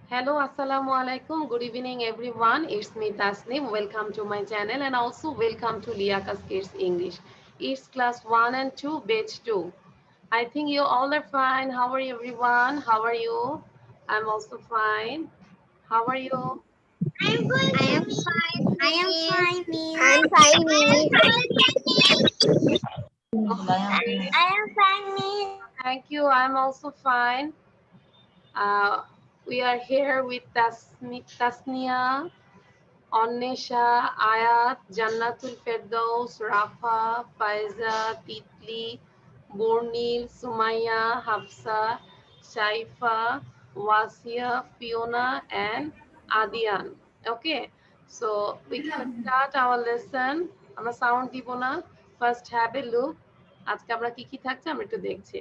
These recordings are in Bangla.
Hello, assalamu alaikum. Good evening, everyone. It's me, Tasnim. Welcome to my channel and also welcome to Liakas Kids English. It's class 1 and 2, batch 2. I think you all are fine. How are you, everyone? How are you? I'm also fine. How are you? I am fine. I am fine, Miss. I'm fine, Miss. I am fine, Miss. Thank you. I'm also fine. Uh, we are here with Tasnia, Annesha, Ayat, Jannatul Firdaus, Rafa, Faiza, Titli, Bornil, Sumaya, Hafsa, Shaifa, Wasia, Fiona, and Adian. Okay, so we can start our lesson. আমরা সাউন্ড দিব না, ফার্স্ট হ্যাভ এ লুক। আজকে আমরা কি কি থাকছে আমরা একটু দেখছি।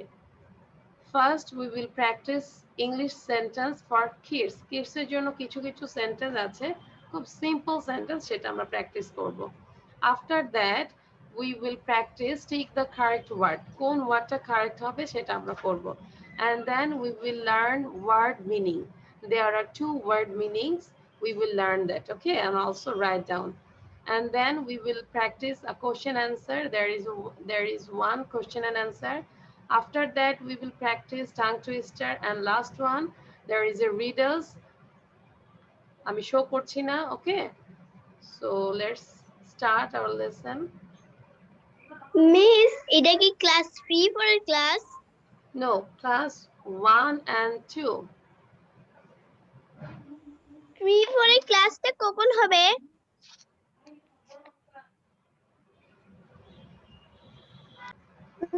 First, we will practice English sentence for kids. Kids এর জন্য কিছু কিছু সেন্টেন্স আছে, খুব সিম্পল সেন্টেন্স, সেটা আমরা প্র্যাকটিস করব। After that, we will practice take the correct word. কোন ওয়ার্ডটা কারেক্ট হবে সেটা আমরা করব। And then we will learn word meaning. There are two word meanings. We will learn that, okay? And also write down. And then we will practice a question answer. There is one question and answer. After that, we will practice tongue twister, and last one, there is a riddles. আমি show করছি না, okay? So let's start our lesson. Miss, এটা কি ক্লাস 3 পরের ক্লাস? No, class 1 and 2. 3 পরের ক্লাসটা কখন হবে?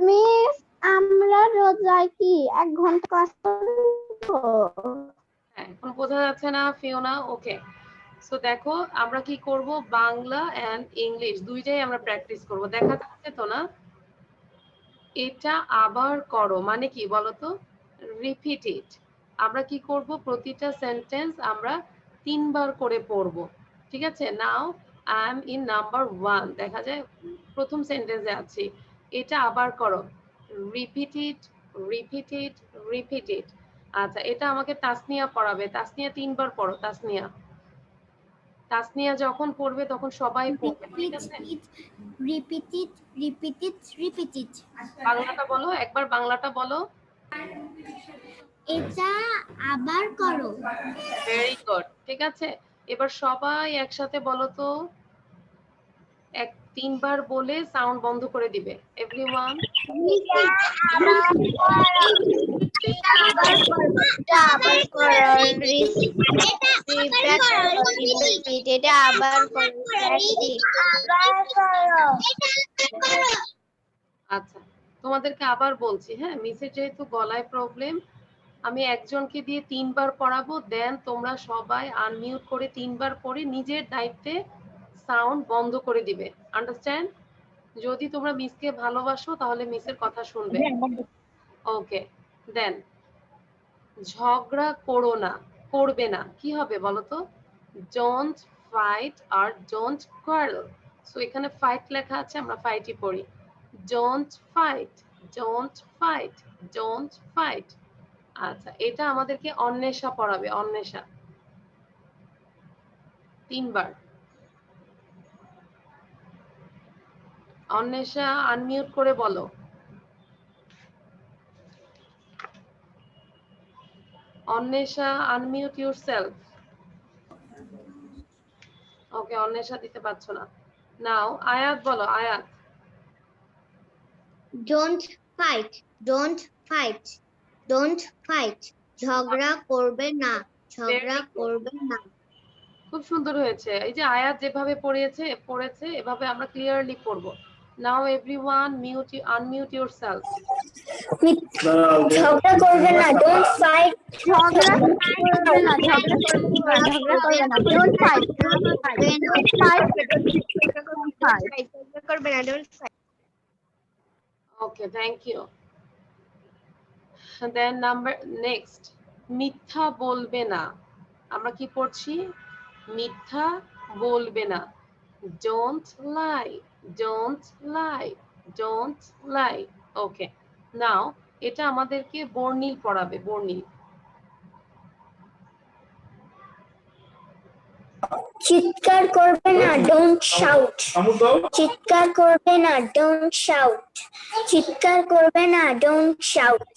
মিস, আমরা রোজায় কি 1 ঘন্টা ক্লাস করব? হ্যাঁ, এখন বোঝা যাচ্ছে না ফিওনা? ওকে। সো দেখো আমরা কি করব, বাংলা এন্ড ইংলিশ দুইটাই আমরা প্র্যাকটিস করব। দেখা যাচ্ছে তো না? এটা আবার করো মানে কি বলতো? Repeat it. আমরা কি করব, প্রতিটা সেন্টেন্স আমরা 3 বার করে পড়ব। ঠিক আছে? Now I M in number 1। দেখা যায় প্রথম সেন্টেন্সে আছি। এটা আবার করো। Repeat it, repeat it, repeat it. আচ্ছা, এটা আমাকে তাসনিয়া পড়াবে। তাসনিয়া 3 বার পড়ো, তাসনিয়া। তাসনিয়া যখন পড়বে তখন সবাই পড়বে, ঠিক আছে? Repeat it, repeat it, repeat it. বাংলাটা বলো, একবার বাংলাটা বলো। এটা আবার করো। ভেরি গুড, ঠিক আছে। এবার সবাই একসাথে বলো তো, 3 বার বলে সাউন্ড বন্ধ করে দিবে। এভরিওয়ান, এটা আবার আচ্ছা তোমাদেরকে আবার বলছি, হ্যাঁ, মিসের যেহেতু গলায় প্রবলেম, আমি একজনকে দিয়ে 3 বার পড়াবো, দেন তোমরা সবাই আনমিউট করে 3 বার পড়ে নিজের দায়িত্বে সাউন্ড বন্ধ করে দিবে। আন্ডারস্ট্যান্ড? যদি তোমরা মিসকে ভালোবাসো তাহলে মিসের কথা শুনবে। ওকে, দেন ঝগড়া করো না, করবে না, কি হবে বলো তো? ডোন্ট ফাইট আর ডোন্ট কোয়ারেল। সো এখানে ফাইট লেখা আছে, আমরা ফাইটই পড়ি। Don't fight, don't fight, don't fight. আচ্ছা, এটা আমাদেরকে অন্বেষা পড়াবে, অন্বেষা 3 বার। অন্বেষা আনমিউট করে বলো। Anwesha unmute yourself. Okay, Anwesha দিতে পারছো না। নাও আয়াত বলো, আয়াত। Don't fight, don't fight, don't fight. ঝগড়া করবে না, ঝগড়া করবে না। খুব সুন্দর হয়েছে। এই যে আয়াত যেভাবে পড়েছে এভাবে আমরা ক্লিয়ারলি পড়বো। নাও এভরিওয়ান আনমিউট ইউরসেলফ। ঝগড়া করবে না, ডোন্ট ফাইট। ঝগড়া করবে না, ঝগড়া করবে না, don't fight, don't fight, don't fight, ঝগড়া করবে না, don't fight. Okay, thank you. Then number next, মিথ্যা বলবে না। আমরা কি পড়ছি? মিথ্যা বলবে না। Don't lie, don't lie, don't lie. Okay, now এটা আমাদেরকে বর্ণিল পড়াবে, বর্ণিল। চিৎকার করবে না, ডোন্ট শাউট। চিৎকার করবে না, ডোন্ট শাউট। চিৎকার করবে না, ডোন্ট শাউট।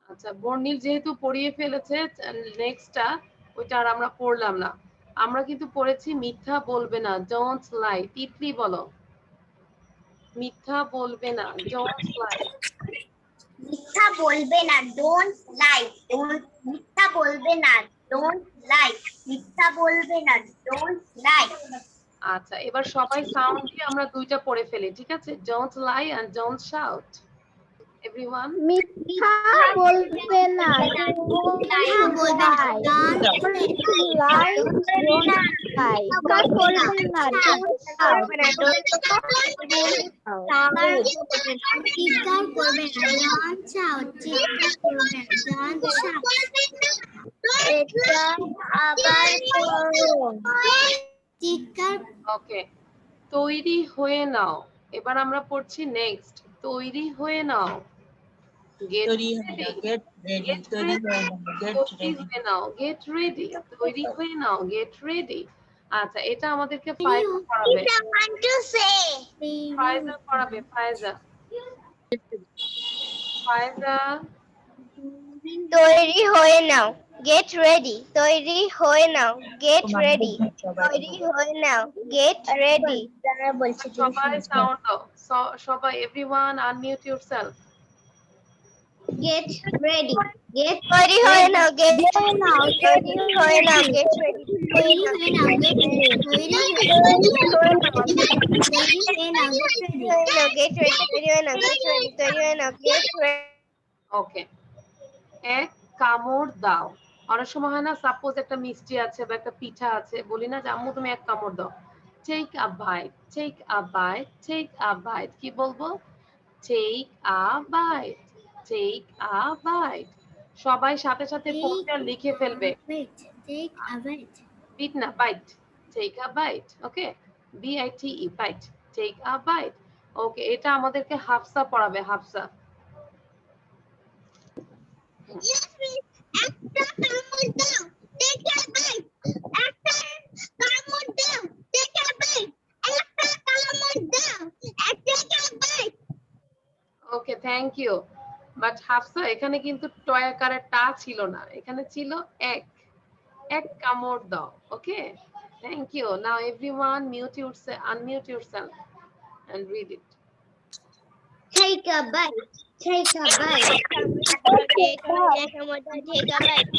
আচ্ছা, বর্ণিল যেহেতু পড়িয়ে ফেলেছে, নেক্সটটা ওইটা আর আমরা পড়লাম না। আমরা কিন্তু পড়েছি মিথ্যা বলবে না, ডোন্ট লাই। তিতলি বলো, মিথ্যা বলবে না, ডোন্ট লাই। মিথ্যা বলবে না, ডোন্ট লাই। মিথ্যা বলবে না, ডোন্ট লাই। মিথ্যা বলবে না, ডোন্ট লাই। আচ্ছা, এবার সবাই সাউন্ড দিয়ে আমরা দুইটা পড়ে ফেলি, ঠিক আছে? Don't lie and don't shout. Everyone, মিথ্যা বলবে না, মিথ্যা বলবে না, লাই, ডোন্ট লাই। চিৎকার করবে না, ডোন্ট শাউট। চিৎকার করবে না, ডোন্ট শাউট। চিৎকার করবে না, ডোন্ট শাউট। এটা আবার করুন। চিৎকার। ওকে, তৈরি হয়ে নাও। এবার আমরা পড়ছি নেক্সট, তৈরি হয়ে নাও। গেট তৈরি রেডি, get ready, গেট তৈরি রেডি, হয়ে নাও, get তৈরি ready। হয়ে নাও, গেট রেডি, তৈরি হয়ে নাও, গেট রেডি। আচ্ছা, এটা আমাদেরকে ফায়জা পড়াবে, ফায়জা পড়াবে, ফায়জা। ফায়জা, তৈরি হয়ে নাও, গেট রেডি। তৈরি হয়ে নাও, গেট রেডি। তৈরি হয়ে নাও, গেট রেডি। সবাই সাউন্ড দাও, সবাই, everyone unmute yourself. Get ready. Get তৈরি হয়ে নাও, গেট নাও। তৈরি হয়ে নাও, গেট রেডি। তৈরি হয়ে নাও, গেট রেডি। তৈরি হয়ে নাও, তৈরি হয়ে নাও, গেট রেডি। তৈরি হয়ে নাও, গেট রেডি। তৈরি হয়ে নাও, গেট রেডি। ওকে, এক কামড় দাও। অনেক সময় হয় না, সাপোজ একটা মিষ্টি আছে বা একটা পিঠা আছে, বলি না যে আম্মু তুমি এক কামড় দাও। Take a bite, take a bite, take a bite. কি বলবো? Take a bite, take a bite. সবাই সাথে সাথে পড়তে লিখে ফেলবে। Take a bite. বিট না, bite. Take a bite, okay? BITE, bite. Take a bite. Okay, এটা আমাদেরকে হাফসা পড়াবে, হাফসা। একটা কামড় দাও, টেক আ বাইট। একটা কামড় দাও, টেক আ বাইট। একটা কামড় দাও, take a bite. Okay, thank you. But Hafsa, এখানে কিন্তু টয় আকারে টা ছিল না, এখানে ছিল এক। এক কামড় দাও, okay? Thank you. Now everyone mute yourself, unmute yourself and read it. Take a bite. Take a bite. Take a bite. Take a bite.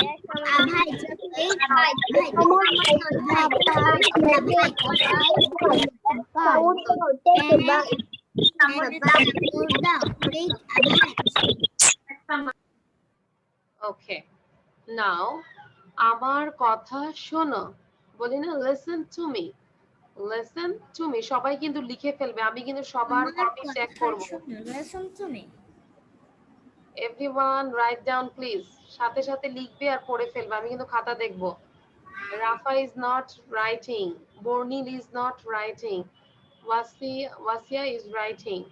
Okay, now আমার কথা শোনো, বলি না listen to me, listen to me। সবাই কিন্তু লিখে ফেলবে, আমি কিন্তু সবার কপি চেক করব। Listen to me. Everyone write down please, সাথে সাথে লিখবে আর পড়ে ফেলবে, আমি কিন্তু খাতা দেখব। Rafa is not writing, Bornil is not writing, Wasia is writing।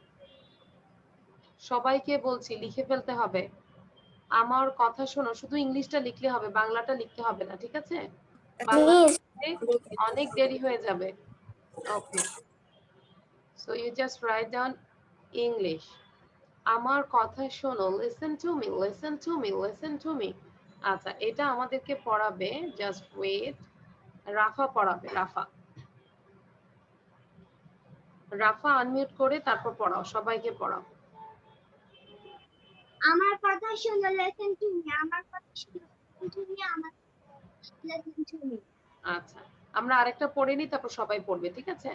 সবাইকে বলছি লিখে ফেলতে হবে। আমার কথা শোনো, শুধু ইংলিশটা লিখলে হবে, বাংলাটা লিখতে হবে না, ঠিক আছে? বাংলা অনেক দেরি হয়ে যাবে। Okay, so you just write down English. আমার কথা শোনো, listen to me, listen to me, listen to me. আচ্ছা, এটা আমাদেরকে পড়াবে, জাস্ট ওয়েট, রাফা পড়াবে। রাফা, রাফা আনমিউট করে তারপর পড়াও, সবাইকে পড়াও। আমার কথা শোনো, listen to me. আমার কথা শোনো, listen to me. আমার listen to me. আচ্ছা, আমরা আরেকটা পড়ে নিই, তারপর সবাই পড়বে, ঠিক আছে?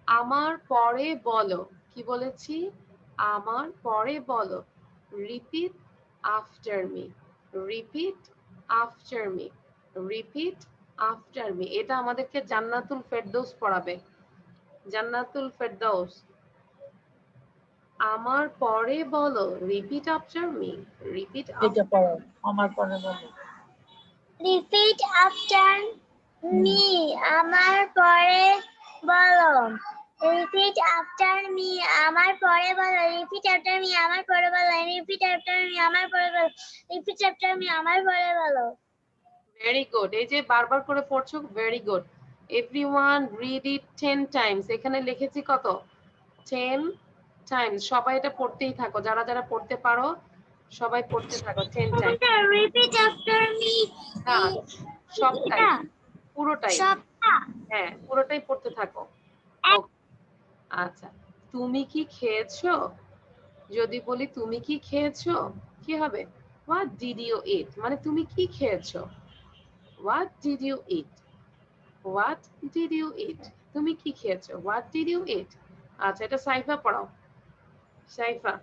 আমার পরে বলো, কি বলেছি? আমার পরে বলো। Repeat after me, repeat after me, repeat after me. এটা আমাদেরকে জান্নাতুল ফেরদৌস পড়াবে, জান্নাতুল ফেরদৌস। আমার পরে বলো, রিপিট আফটার মি, রিপিট এটা পড়ো, আমার পরে বলো। Repeat after me. আমার পরে বলো। Repeat after me. আমার পরে বলো। Repeat after me. আমার পরে বলো। Repeat after me. আমার পরে বলো। Repeat after me. আমার পরে বলো। ভেরি গুড, এই যে বারবার করে পড়ছো, ভেরি গুড। এভরিওয়ান রিড ইট 10 টাইমস। এখানে লিখেছি কত? 10 টাইমস। সবাই এটা পড়তেই থাকো, যারা যারা পড়তে পারো সবাই পড়তে থাকো 10 টাইমস। Repeat after me. না, সবটাই, পুরোটাই। সবটা। হ্যাঁ, পুরোটাই পড়তে থাকো। ওকে, আচ্ছা। তুমি কি খেয়েছো? যদি বলি তুমি কি খেয়েছো, কি হবে? হোয়াট ডিড ইউ ইট, মানে তুমি কি খেয়েছো। What did you eat, what did you eat, তুমি কি খেয়েছো, হোয়াট ডিড ইউ ইট। আচ্ছা, এটা সাইফা পড়াও। সাইফা,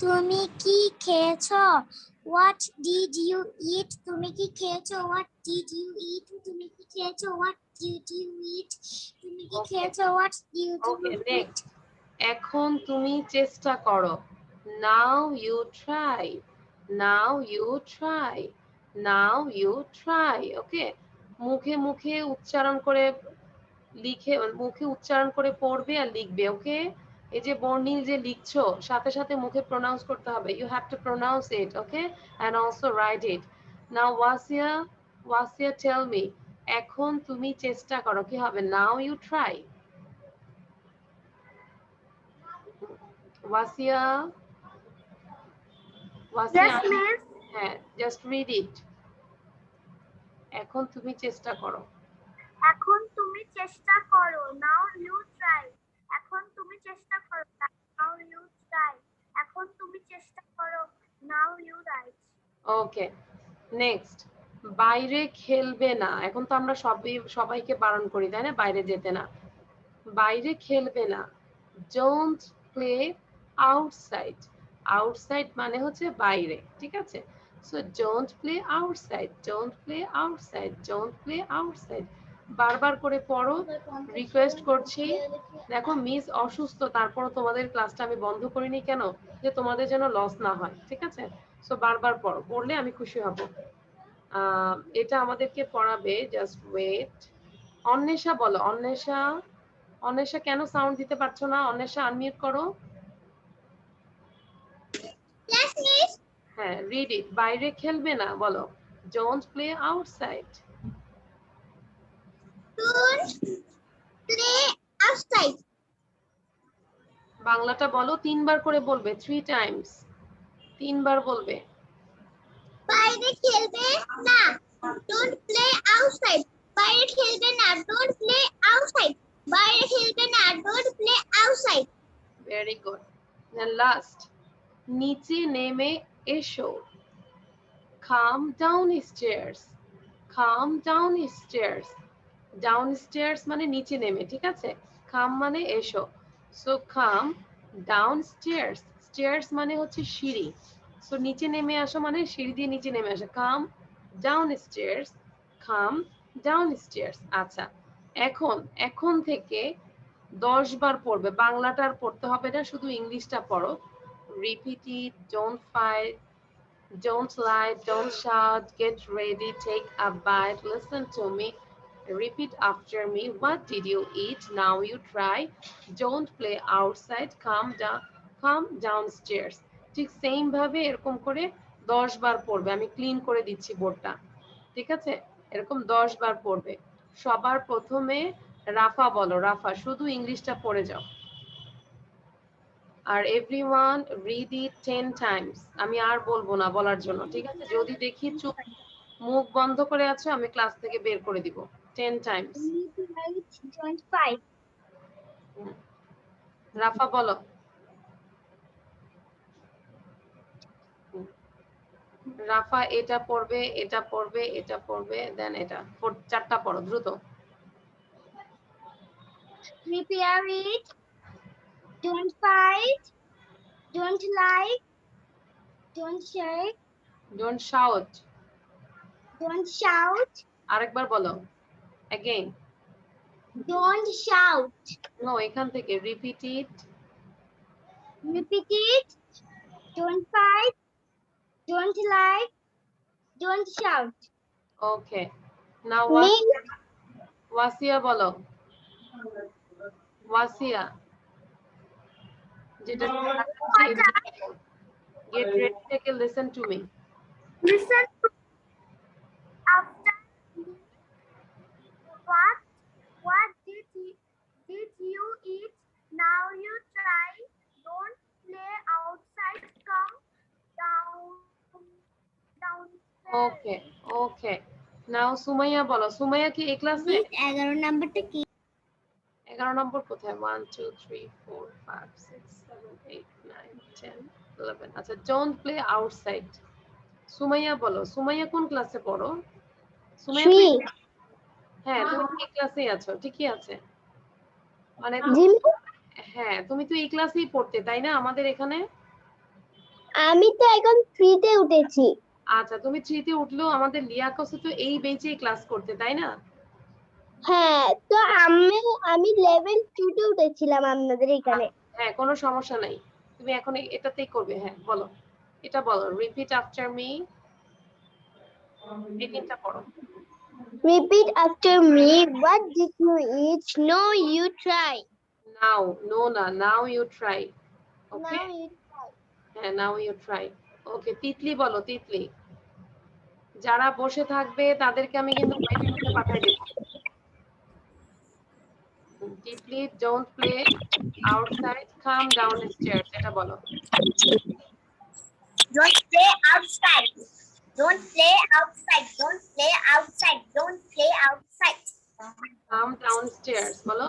তুমি কি খেয়েছো? What did you eat? তুমি কি খেয়েছো? What did you eat? তুমি কি খেয়েছো? What did you eat? তুমি কি Okay. খেয়েছো? What did okay, you eat? Next. এখন তুমি চেষ্টা করো। Now you try, now you try, now you try. Okay, মুখে মুখে উচ্চারণ করে লিখে, মুখে উচ্চারণ করে পড়বে আর লিখবে। ওকে, এই যে বর্ণিল যে লিখছো, সাথে সাথে মুখে প্রোনাউন্স করতে হবে। You have to pronounce it, okay, and also write it. Now Wasia, Wasia tell me, এখন তুমি চেষ্টা করো, কি হবে? Now you try. Wasia, Wasia, Yes, ma'am. হ্যাঁ, জাস্ট রিড ইট। এখন তুমি চেষ্টা করো। এখন তুমি চেষ্টা করো। Now you try. এখন তুমি চেষ্টা করো। Now you try. এখন তুমি চেষ্টা করো। Now you write. Okay, next. বাইরে খেলবে না। এখন তো আমরা সবাইকে বারণ করি, তাই না, বাইরে যেতে না। বাইরে খেলবে না। Don't play outside. আউটসাইড মানে হচ্ছে বাইরে, ঠিক আছে? So don't play outside, don't play outside, don't play outside. বারবার করে পড়ো, রিকোয়েস্ট করছি। দেখো মিস অসুস্থ, তারপরও তোমাদের ক্লাসটা আমি বন্ধ করিনি কেন, যে তোমাদের যেন লস না হয়, ঠিক আছে? সো বারবার পড়ো, পড়লে আমি খুশি হব। এটা আমাদেরকে পড়াবে, জাস্ট ওয়েট। অন্বেষা বলো, অন্বেষা, অন্বেষা কেন সাউন্ড দিতে পারছো না? অন্বেষা আনমিউট করো। Yes, miss. হ্যাঁ, রিড ইট। বাইরে খেলবে না বলো, don't play outside. Don't play outside. বাংলাটা বলো, 3 বার করে বলবে, 3 টাইমস, 3 বার বলবে। বাইরে খেলবে না। Don't play outside. বাইরে খেলবে না। Don't play outside. বাইরে খেলবে না। Don't play outside. Very good. Then last, নিচে নেমে এসো। Come downstairs, come downstairs. Downstairs মানে নিচে নেমে, ঠিক আছে? কাম মানে এসো। So come downstairs, stairs মানে হচ্ছে সিঁড়ি। সো নিচে নেমে আসো মানে সিঁড়ি দিয়ে নিচে নেমে আসো। কাম downstairs, come down stairs. আচ্ছা, এখন এখন থেকে 10 বার পড়বে। বাংলাটা আর পড়তে হবে না, শুধু ইংলিশটা পড়ো। Repeat it, don't fight, don't lie, don't shout, get ready, take a bite, listen to me, repeat after me. What did you eat? Now you try. Don't play outside, come downstairs. ঠিক সেম ভাবে এরকম করে 10 বার পড়বে। আমি ক্লিন করে দিচ্ছি বোর্ডটা, ঠিক আছে? এরকম 10 বার পড়বে। সবার প্রথমে রাফা বলো, রাফা, শুধু ইংলিশটা পড়ে যাও। আর এভরিওয়ান রিড ইট 10 টাইমস। আমি আর বলবো না বলার জন্য, ঠিক আছে? যদি দেখি চুপ, মুখ বন্ধ করে আছো, আমি ক্লাস থেকে বের করে দিব। 10 টাইমস। Don't fight. রাফা বলো। রাফা এটা পড়বে, এটা পড়বে, এটা পড়বে, দেন এটা 4টা পড়ো দ্রুত। Prepare it. Don't fight. Don't lie. Don't shake. Don't shout. Don't shout. আরেকবার বলো, अगेन। Don't shout. নো, এখান থেকে repeat it. Repeat it. Don't fight. Don't lie. Don't shout. Okay, now Miss. ওয়াসিয়া বলো, ওয়াসিয়া, যেটা গেট রেডি থেকে listen to me. Listen to you eat. Now you try. Don't play outside. Come downstairs. Okay, okay. Now Sumaiya বলো, সুমাইয়া কি এই ক্লাসে? 11 নাম্বারটা কি? 11 নম্বর কোথায়? 1 2 3 4 5 6 7 8 9 10 11। আচ্ছা, don't play outside। সুমাইয়া বলো, সুমাইয়া কোন ক্লাসে পড়ো? সুমাইয়া Three. হ্যাঁ, তুমি এই ক্লাসেই আছো, ঠিকই আছে। মানে হ্যাঁ, তুমি তো এই ক্লাসেই পড়তে, তাই না আমাদের এখানে? আমি তো এখন 3 তে উঠেছি। আচ্ছা, তুমি 3 তে উঠলেও আমাদের লিয়াকসে তো এই বেঞ্চেই ক্লাস করতে, তাই না? হ্যাঁ, তো আমি লেভেল 2 তে উঠেছিলাম আপনাদের এখানে। হ্যাঁ, কোনো সমস্যা নাই। তুমি এখন এটাতেই করবে। হ্যাঁ, বলো, এটা বলো, রিপিট আফটার মি। এই তিনটা পড়ো। Repeat after me. What did you eat? No, you try. Now, no না, now you try. Okay, Now you try. হ্যাঁ, now you try. Okay, Titli বলো, তিতলি। যারা বসে থাকবে তাদেরকে আমি কিন্তু ওয়েটিং রুমে পাঠিয়ে দেব। Titli, don't play outside, come downstairs, এটা বলো। Don't play outside. Don't play outside. Don't play outside. Don't play outside. Come downstairs বলো।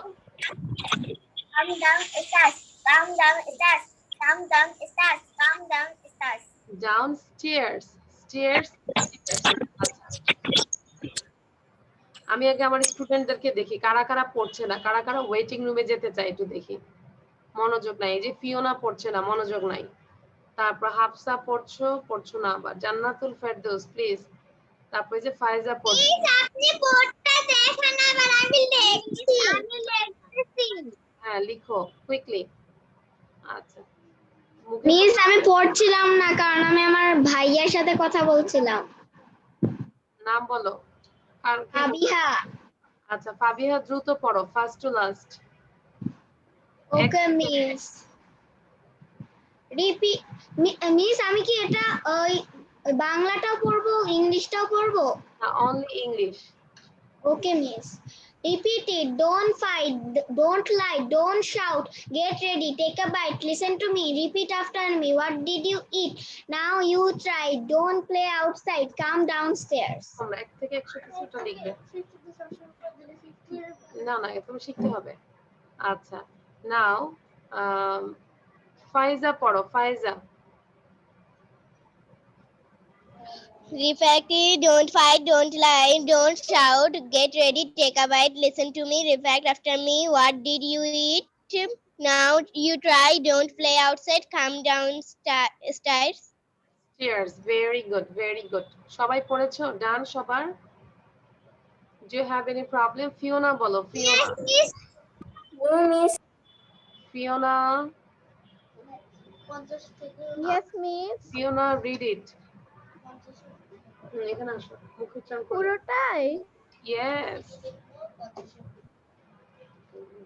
Come downstairs. Come downstairs. Come downstairs. Come downstairs. Downstairs, stairs. আমি আগে আমার স্টুডেন্টদেরকে দেখি কারা কারা পড়ছে না, কারা কারা ওয়েটিং রুমে যেতে চায়, একটু দেখি। মনোযোগ নাই, এই যে ফিওনা পড়ছে না, মনোযোগ নাই। তারপর হাফসা পড়ছো না আবার। জান্নাতুল ফেরদৌস প্লিজ। তারপর যে ফায়জা পড়ছে। আপনি পড়তে দেখেন আবার আমি লিখছি। হ্যাঁ, লিখো কুইকলি। আচ্ছা, মিস আমি পড়ছিলাম না, কারণ আমি আমার ভাইয়ার সাথে কথা বলছিলাম। নাম বলো। ফাবিহা। আচ্ছা, ফাবিহা দ্রুত পড়ো, first to last. Okay miss. Repeat. Miss আমি কি এটা ওই বাংলাটাও পড়বো ইংলিশটাও পড়বো? না, only English. Okay, miss. Repeat it. Don't fight. Don't lie. Don't shout. Get ready. Take a bite. Listen to me. Repeat after me. What did you eat? Now you try. Don't play outside. Come downstairs. তোমরা 1 থেকে 100 কিছুটা লিখবে। না না, তুমি শিখতে হবে। আচ্ছা, নাও ফাইজা পড়ো, ফাইজা। Repeat it. Don't fight. Don't lie. Don't shout. Get ready. Take a bite. Listen to me. Repeat after me. What did you eat? Now you try. Don't play outside. Come downstairs. Cheers, very good, very good. সবাই পড়েছো? ডান সবার? Do you have any problem? Fiona বলো, Fiona. Miss. Fiona, Yes, miss. Fiona, read it. এখানে আসো, মুখ উচ্চারণ করো। পুরোটাই? Yes.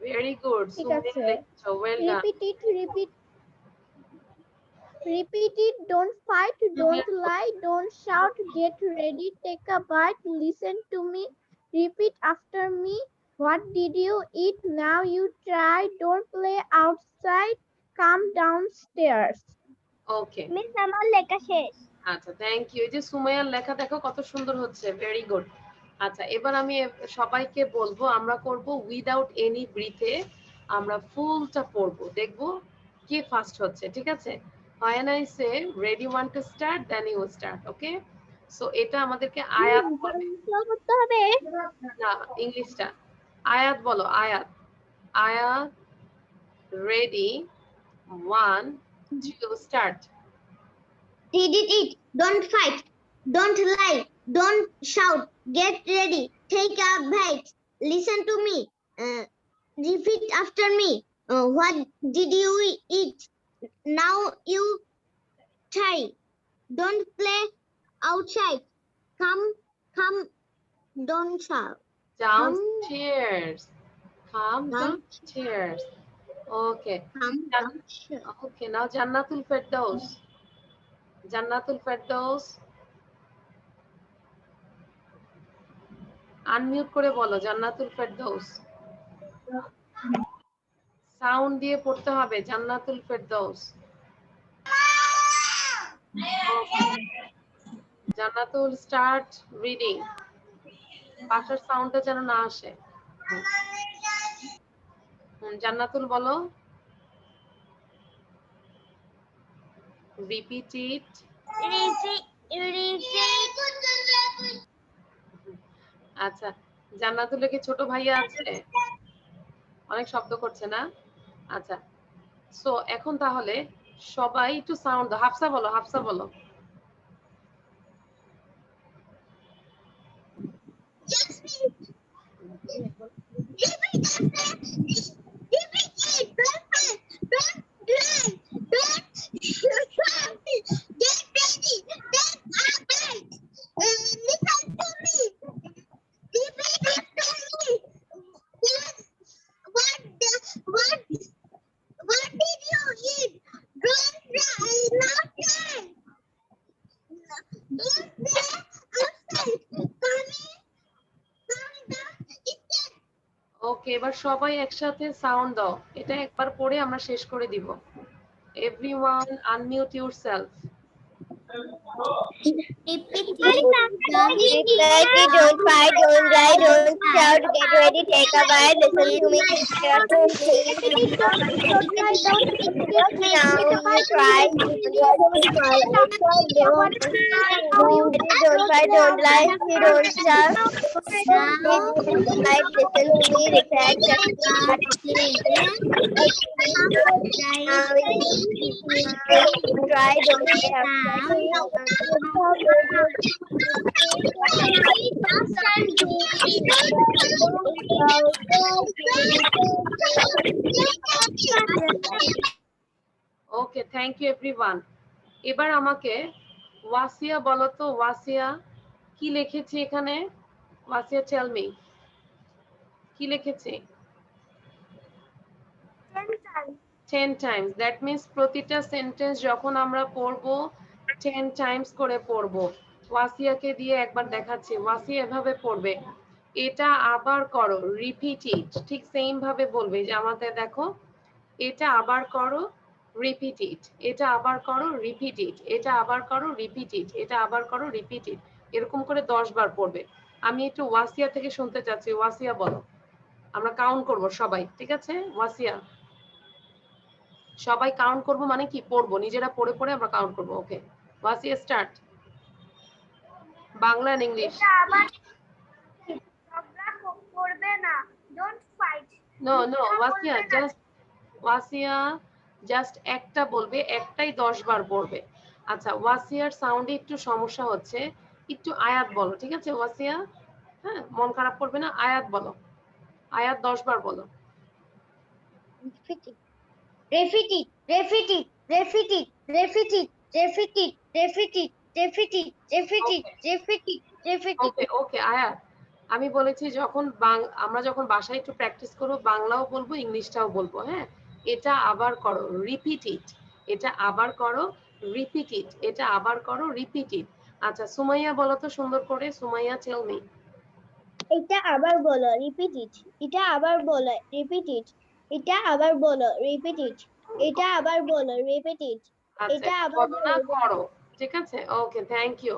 Very good. ঠিক সুমিত আছে। লিখছো, well done. Repeat it. Don't fight. Don't lie. Don't shout. Get ready. Take a bite. Listen to me. Repeat after me. What did you eat? Now you try. Don't play outside. Come downstairs. Okay. Miss আমার লেখা শেষ। আচ্ছা, থ্যাংক ইউ। এই যে সুমাইয়ার লেখা দেখো কত সুন্দর হচ্ছে, ভেরি গুড। আচ্ছা, এবার আমি সবাইকে বলবো আমরা করব উইদাউট এনি ব্রিথে, আমরা ফুলটা পড়বো, দেখবো কে ফার্স্ট হচ্ছে, ঠিক আছে? When I say ready, want to start, then you start, okay? So এটা আমাদেরকে আয়াত বলবে। করতে হবে। না, ইংলিশটা। আয়াত বলো, আয়াত। আয়াত, ready, 1 2 start. Did it eat? Don't fight. Don't lie. Don't shout. Get ready. Take a bite. Listen to me. Repeat after me. What did you eat? Now you try. Don't play outside. Come, don't shout. Downstairs. Come downstairs. Okay. Come down. Okay, now Jannatul Firdaus. Jannatul Firdaus. Unmute করে বলো, জান্নাতুল ফেরদৌস। সাউন্ড দিয়ে পড়তে হবে জান্নাতুল ফেরদৌস। জান্নাতুল স্টার্ট রিডিং। পাশের সাউন্ডটা যেন না আসে। জান্নাতুল বলো। Repeat it. আচ্ছা, জান্নাতুলের কি ছোট ভাইয়া আছে? অনেক শব্দ করছে না? আচ্ছা, সো এখন তাহলে সবাই একটু সাউন্ড দাও। হাফসা বলো, হাফসা বলো। ওকে, এবার সবাই একসাথে সাউন্ড দাও। এটা একবার পড়ে আমরা শেষ করে দিব। Everyone unmute yourself. Don't fight, don't lie, don't shout, get ready, take a bite, listen to me, careful, please. Now you try, don't fight, don't lie, don't shout, fight, listen to me, retract, try, don't okay, thank you everyone. এবার আমাকে ওয়াসিয়া বলো তো, ওয়াসিয়া কি লিখেছি এখানে? ওয়াসিয়া টেল মি, কি লিখেছি? 10 টাইমস। দ্যাট মিন্স প্রতিটা সেন্টেন্স যখন আমরা পড়বো 10 টাইমস করে পড়বো। ওয়াসিয়াকে দিয়ে একবার দেখাচ্ছি। ওয়াসিয়া এভাবে পড়বে, এটা আবার করো, রিপিট ইট। ঠিক সেম ভাবে বলবে যে আমাদের দেখো, এটা আবার করো, রিপিট ইট, এটা আবার করো, রিপিট ইট, এটা আবার করো, রিপিট ইট, এটা আবার করো, রিপিট ইট। এরকম করে 10 বার পড়বে। আমি একটু ওয়াসিয়া থেকে শুনতে চাচ্ছি। ওয়াসিয়া বলো, আমরা কাউন্ট করব সবাই, ঠিক আছে? ওয়াসিয়া, সবাই কাউন্ট করব মানে কি পড়বো, নিজেরা পড়ে পড়ে আমরা কাউন্ট করব। Okay, Wasia start. Bangla and English. করবে না, don't fight. No no Wasia just একটা বলবে, একটাই 10 বার পড়বে। আচ্ছা, ওয়াসিয়ার সাউন্ডে একটু সমস্যা হচ্ছে, একটু আয়াত বলো, ঠিক আছে ওয়াসিয়া? হ্যাঁ, মন খারাপ করবে না, আয়াত বলো, আয়াত 10 বার বলো। repeat it, repeat it, repeat it, repeat it, repeat it, repeat it, repeat it, repeat it, repeat it, repeat it, repeat it. ওকে ওকে আয়াত, আমি বলেছি যখন আমরা যখন বাসায় একটু প্র্যাকটিস করব, বাংলাও বলবো, ইংলিশটাও বলবো। হ্যাঁ, এটা আবার করো, রিপিট ইট, এটা আবার করো, রিপিট ইট, এটা আবার করো, রিপিট ইট। আচ্ছা, সুমাইয়া বলো তো সুন্দর করে। Sumaiya tell me. এটা আবার বলো, রিপিট ইট, এটা আবার বলো, রিপিট ইট, এটা আবার বলো, রিপিট ইট, এটা আবার বলো, রিপিট ইট, এটা আবার বলো করো, ঠিক আছে? ওকে, থ্যাংক ইউ।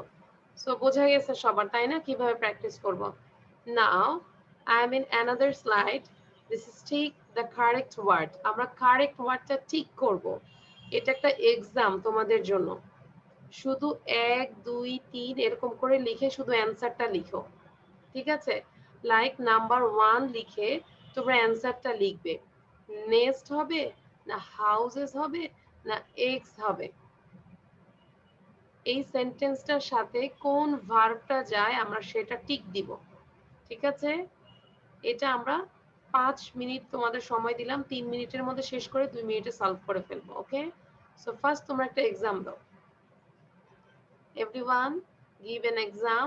সো বোঝা গেছে সবার, তাই না, কিভাবে প্র্যাকটিস করব। নাও I M in another slide. This is ঠিক দ্য কারেক্ট ওয়ার্ড। আমরা কারেক্ট ওয়ার্ডটা ঠিক করব। এটা একটা এক্সাম তোমাদের জন্য। শুধু 1 2 3 এরকম করে লিখে শুধু অ্যানসারটা লিখো, ঠিক আছে? লাইক নাম্বার 1 লিখে তোমরা অ্যানসারটা লিখবে। নেস্ট হবে না হাউসেস হবে না এক্স হবে, এই সেন্টেন্সটার সাথে কোন ভার্বটা যায় আমরা সেটা টিক দিব, ঠিক আছে? এটা আমরা 5 মিনিট তোমাদের সময় দিলাম, 3 মিনিটের মধ্যে শেষ করে 2 মিনিটে সলভ করে ফেলবো। ওকে, সো ফার্স্ট তোমরা একটা এক্সাম দাও। এভরিওয়ান গিভ অ্যান এক্সাম,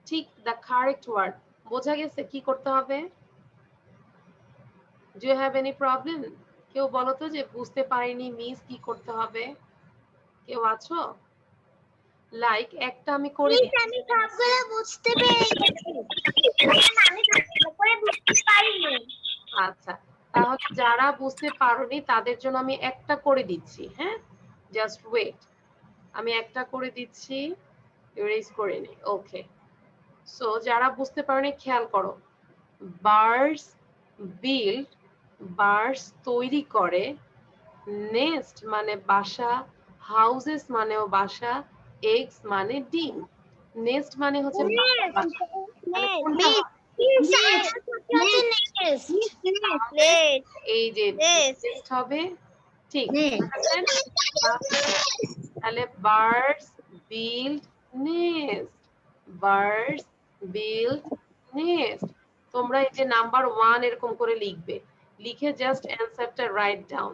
ঠিক দ্য কারেক্ট ওয়ার্ড। বোঝা গেছে কি করতে হবে? Do you have any problem? কেউ বলো তো যে বুঝতে পারিনি মিস, কি করতে হবে? কেউ আছো? লাইক একটা আমি করে আমি সবগুলো বুঝতে পেরেছি, আমি ভালো করে বুঝতে পারিনি। আচ্ছা, তাহলে যারা বুঝতে পারোনি তাদের জন্য আমি একটা করে দিচ্ছি, হ্যাঁ, জাস্ট ওয়েট, আমি একটা করে দিচ্ছি, ইরেজ করে নি। ওকে, সো যারা বুঝতে পারোনি খেয়াল করো, বার্ডস বিল্ড, বার্ডস তৈরি করে, নেস্ট মানে বাসা, হাউসেস মানেও বাসা, এগস মানে ডিম, নেস্ট মানে হচ্ছে বাসা। তাহলে কোনটা হবে? এই যে নেস্ট হবে, ঠিক। তাহলে birds build nest, birds build nest. তোমরা এই যে নাম্বার 1 এরকম করে লিখবে, লিখে জাস্ট অ্যানসারটা right down,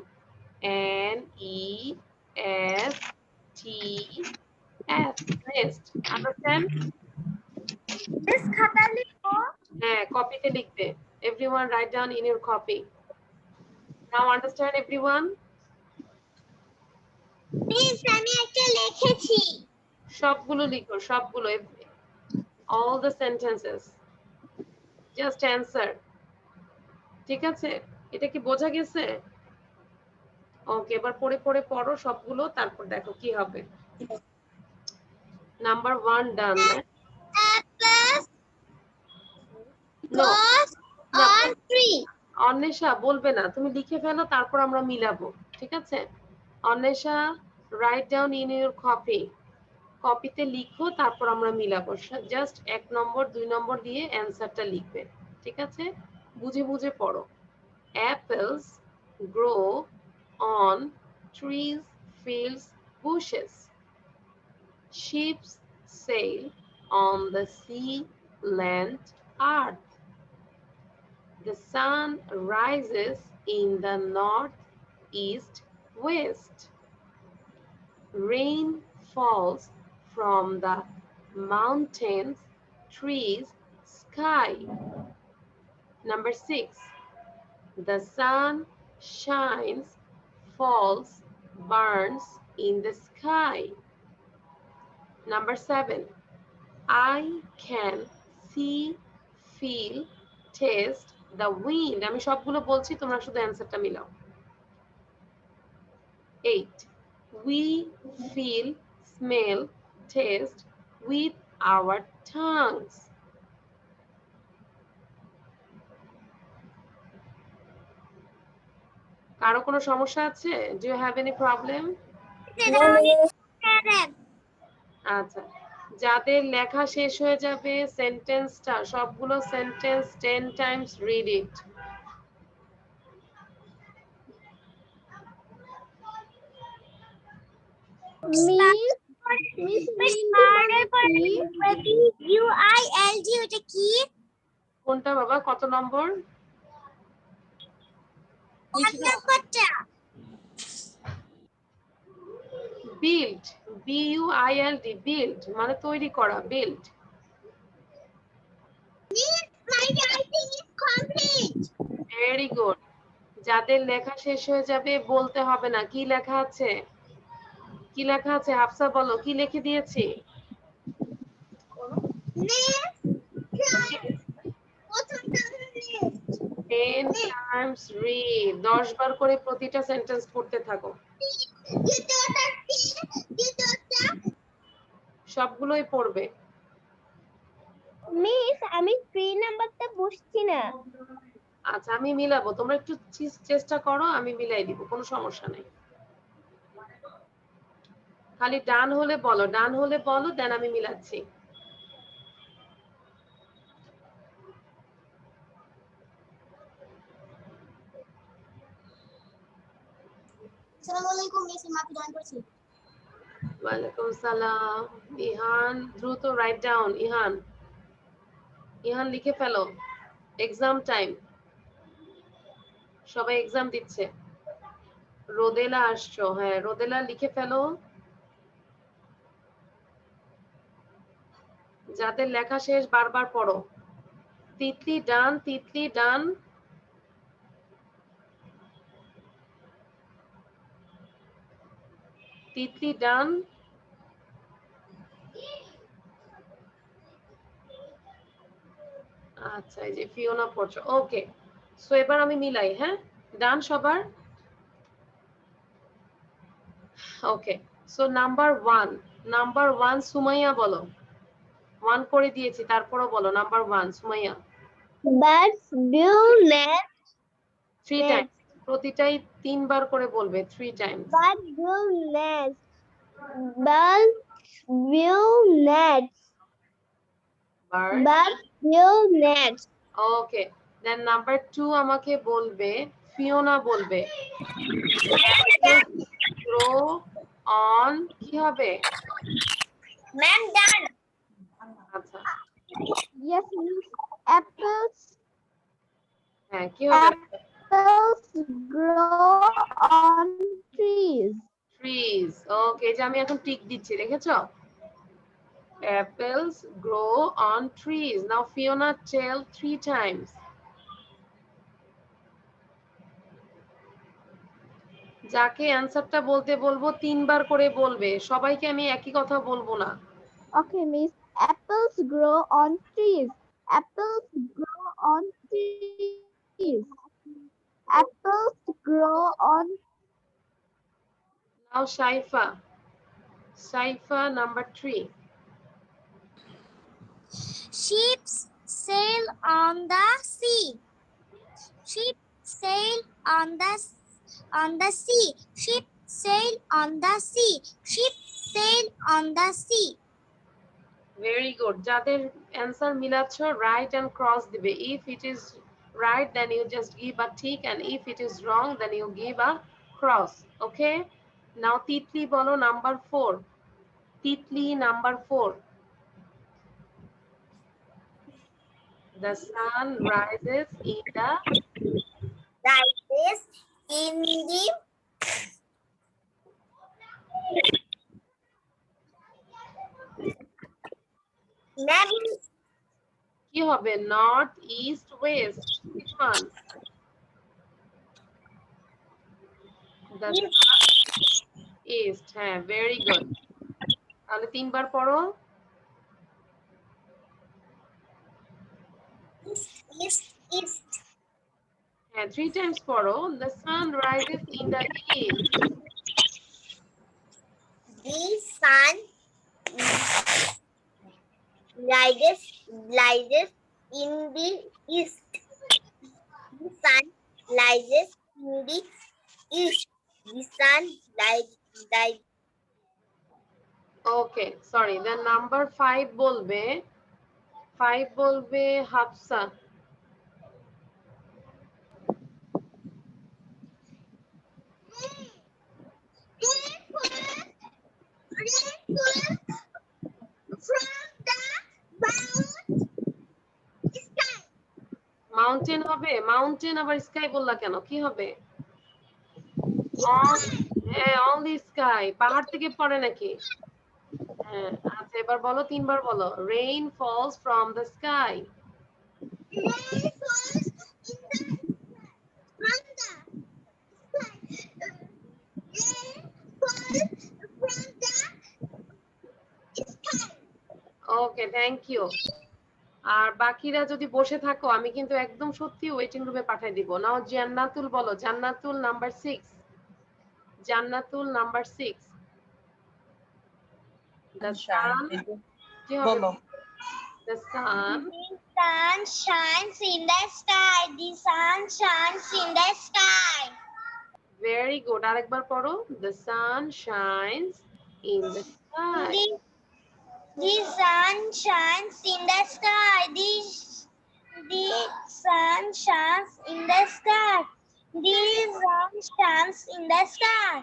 NEST, nest, understand? Miss খাতা লিখো। হ্যাঁ, কপিতে লিখবে, everyone write down in your copy. Now understand everyone? Miss আমি একটা লিখেছি। সবগুলো লিখো, সবগুলো, all the sentences, just answer. ঠিক আছে, এটা কি বোঝা গেছে? ওকে, এবার পড়ে পড়ো সবগুলো, তারপর দেখো কি হবে। নাম্বার 1 ডান। অন্বেষা বলবে না, তুমি লিখে ফেলো, তারপর আমরা মিলাবো, ঠিক আছে? Anwesha, write down in your copy, কপিতে লিখো, তারপর আমরা মিলাবো, জাস্ট 1 নম্বর 2 নম্বর দিয়ে অ্যানসারটা লিখবে, ঠিক আছে? বুঝে বুঝে পড়ো। Apples grow on trees, fields, bushes. Ships sail on the sea, land, earth. The sun rises in the north, east, west. Rain falls from the mountains, trees, sky. Number 6. The sun shines, falls, burns in the sky. Number 7. I can see, feel, taste the wind. আমি সবগুলো বলছি, তোমরা শুধু অ্যানসারটা মিলাও। 8. We feel, smell, taste with our tongues. কারো কোনো সমস্যা আছে? Do you have any problem? আচ্ছা, যাদের লেখা শেষ হয়ে যাবে, সেন্টেন্সটা সবগুলো সেন্টেন্স 10 টাইমস রিড ইট। কোনটা বাবা, কত নম্বর? বিল্ড, BUILD, বিল্ড মানে তৈরি করা, বিল্ড। Very good. যাদের লেখা শেষ হয়ে যাবে বলতে হবে না কি লেখা আছে, কি লেখা আছে, হাফসা বলো কি লিখে দিয়েছি? 10 টাইমস রিড, 10 বার করে প্রতিটা সেন্টেন্স পড়তে থাকো। সবগুলোই পড়বে। মিস আমি 3 নাম্বারটা বুঝছি না। আচ্ছা, আমি মিলাবো, তোমরা একটু চেষ্টা করো, আমি মিলাই দিব, কোনো সমস্যা নাই। খালি ডান হলে বলো, ডান হলে বলো, দেন আমি মিলাচ্ছি। আসসালামু আলাইকুম মিস, আমি জয়েন করছি। ওয়ালাইকুম সালাম। ইহান, দ্রুত রাইট ডাউন। ইহান, ইহান লিখে ফেলো, এক্সাম টাইম, সবাই এক্সাম দিচ্ছে। রোদেলা আসছো, হ্যাঁ রোদেলা লিখে ফেলো। যাদের লেখা শেষ বারবার পড়ো। তিতলি ডান, তিতলি ডান। তিতলি ডান। আচ্ছা, এই যে ফিওনা পড়ছো, ওকে। সো এবার আমি মিলাই, হ্যাঁ ডান সবার? ওকে, সো নাম্বার 1 সুমাইয়া বলো। 1 করে দিয়েছি, তারপরও বলো number 1 Sumaiya. Birds build nests. 3 times, প্রতিটাই 3 বার করে বলবে, 3 times. Birds build nests. Birds build nests. Birds build nests. Okay, then number 2 আমাকে বলবে, ফিওনা বলবে গ্রো অন, কি হবে? Ma'am done. আচ্ছা Yes, miss. Apples. হ্যাঁ, কি হবে? Apples grow on trees. ট্রিজ। ওকে, যে আমি এখন টিক দিচ্ছি, দেখেছো? Apples grow on trees. Now Fiona tell 3 times. যাকে অ্যানসারটা বলতে বলবো 3 বার করে বলবে, সবাইকে আমি একই কথা বলবো না। Okay, miss. Apples grow on trees. Apples grow on trees. Apples grow on. Now Shaifa number 3. Ships sail on the sea. Ships sail on the sea. Ships sail on the sea. Ships sail on the sea. Very good. যাদের অ্যানসার মিলাচ্ছ রাইট এন্ড ক্রস দিবে। If it is right then you just give a tick and if it is wrong then you give a cross. Okay? Now Titli বলো number 4. Titli number 4. The sun rises in the কি হবে? North, east, West, which one? The east. হ্যাঁ, very good. তাহলে 3 বার পড়ো। East. হ্যাঁ, 3 times পড়ো। The sun rises in the east. The sun rises in the east. The sun rises in the east. The sun rises. Okay, sorry. Then number 5 বলবে। 5 বলবে হাফসা। মাউন্টেন হবে? মাউন্টেন আবার স্কাই বললা কেন? কি হবে? হ্যাঁ, অন দি স্কাই। পাহাড় থেকে পড়ে নাকি? হ্যাঁ, আচ্ছা এবার বলো, 3 বার বলো। Rain falls from the sky. Okay, thank you. আর বাকিরা যদি বসে থাকো আমি কিন্তু একদম সত্যি ওয়েটিং রুমে পাঠিয়ে দিব। নাও জান্নাতুল বলো। Jannatul number 6। Jannatul number 6। The sun, কি হবে? বলো। The sun Sun shines in the sky. The sun shines in the sky. very good. আরেকবার পড়ো। The sun shines in the sky. The sun shines in the sky. The sun shines in the sky. The sun shines in the sky.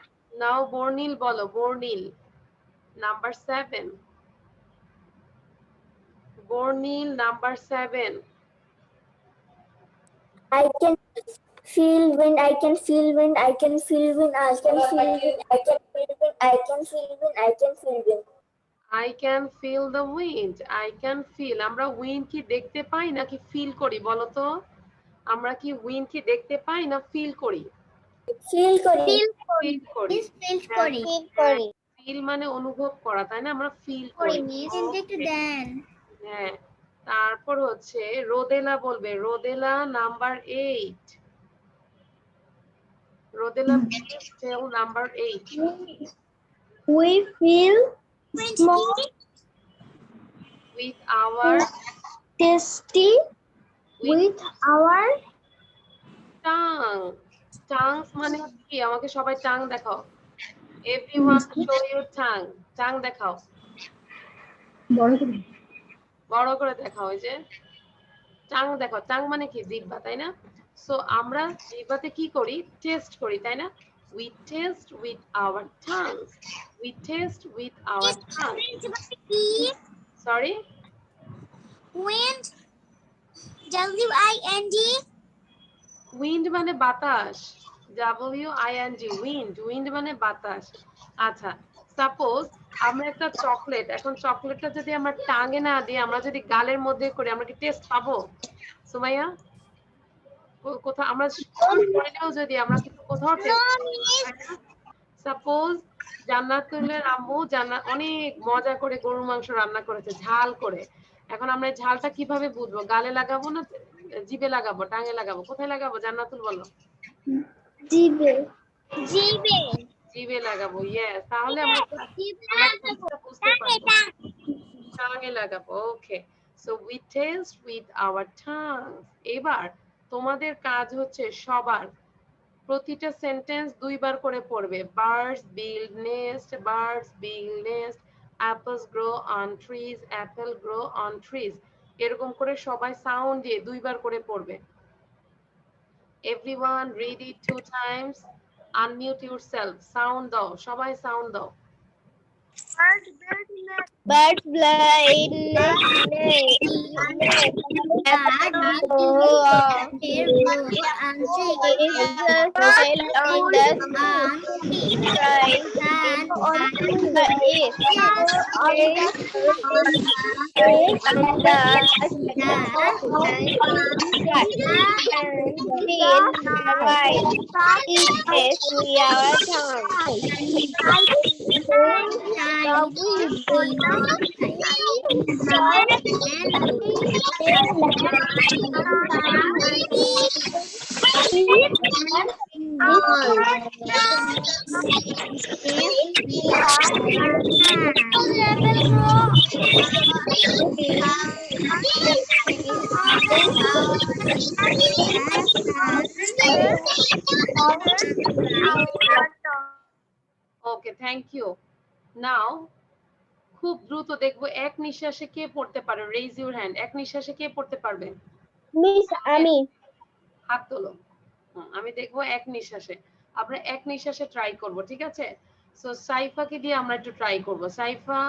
Now বর্ণিল বলো। বর্ণিল নাম্বার 7। বর্ণিল number 7। I can feel wind. I can feel wind. I can feel wind. I can feel wind. I can feel wind. I can feel wind. I can feel wind. I can feel the wind. I can feel. আমরা উইন্ড কি দেখতে পাই নাকি ফিল করি বলো তো? আমরা কি উইন্ড কি দেখতে পাই না ফিল করি? Feel করি। ফিল করি। ফিল মানে অনুভব করা, তাই না? আমরা ফিল করি। হ্যাঁ, তারপর হচ্ছে রোদেলা বলবে। রোদেলা number 8। Rodela, please tell number 8. We feel small, With our tasty with our tongue. Tongues মানে কি? আমাকে সবাই tongue দেখাও। Everyone show your tongue. Tongue দেখাও। বড় করে দেখাও, ওই যে টাং দেখো, টাং মানে কি? জিহ্বা, তাই না? সো আমরা জিহ্বাতে কি করি? টেস্ট করি, তাই না? We taste with our tongues. We taste with our tongues. Sorry? Wind. W-I-N-D. Wind মানে বাতাস। W-I-N-D, wind. Wind মানে বাতাস। আচ্ছা, সাপোজ আমরা একটা চকলেট, এখন চকলেটটা যদি আমরা টাঙে না দিই, আমরা যদি গালের মধ্যে করি, আমরা কি টেস্ট পাবো? সুমাইয়া, কোথাও আমরা করলেও যদি আমরা কিন্তু কোথাও টেস্ট সাপোজ জান্নাতুলের আম্মু অনেক মজা করে গরুর মাংস রান্না করেছে ঝাল করে। এখন আমরা এই ঝালটা কিভাবে বুঝবো? গালে লাগাবো না জিভে লাগাবো, টাঙে লাগাবো? কোথায় লাগাবো জান্নাতুল বলো? জিবে জিবে। জিভে লাগাবো। ইয়েস, তাহলে আমরা বুঝতে পারবো। টাঙে লাগাবো। Okay, so we test with our tongues. এবার তোমাদের কাজ হচ্ছে সবার প্রতিটা সেন্টেন্স দুইবার করে পড়বে। Birds build nest, birds build nest, apples grow on trees, apple grow on trees. এরকম করে সবাই সাউন্ড দিয়ে দুইবার করে পড়বে। Everyone read it 2 times. Unmute yourself, sound দাও, সবাই সাউন্ড দাও। birds blind okay, thank you. Now খুব দ্রুত দেখবো এক নিঃশ্বাসে কে পড়তে পারে। Raise your hand. এক নিঃশ্বাসে কে পড়তে পারবে? মিস আমি হাত তোলো। আমি দেখবো এক নিঃশ্বাসে। আমরা এক নিঃশ্বাসে ট্রাই করব, ঠিক আছে? সো সাইফাকে দিয়ে আমরা একটু ট্রাই করব। সাইফা,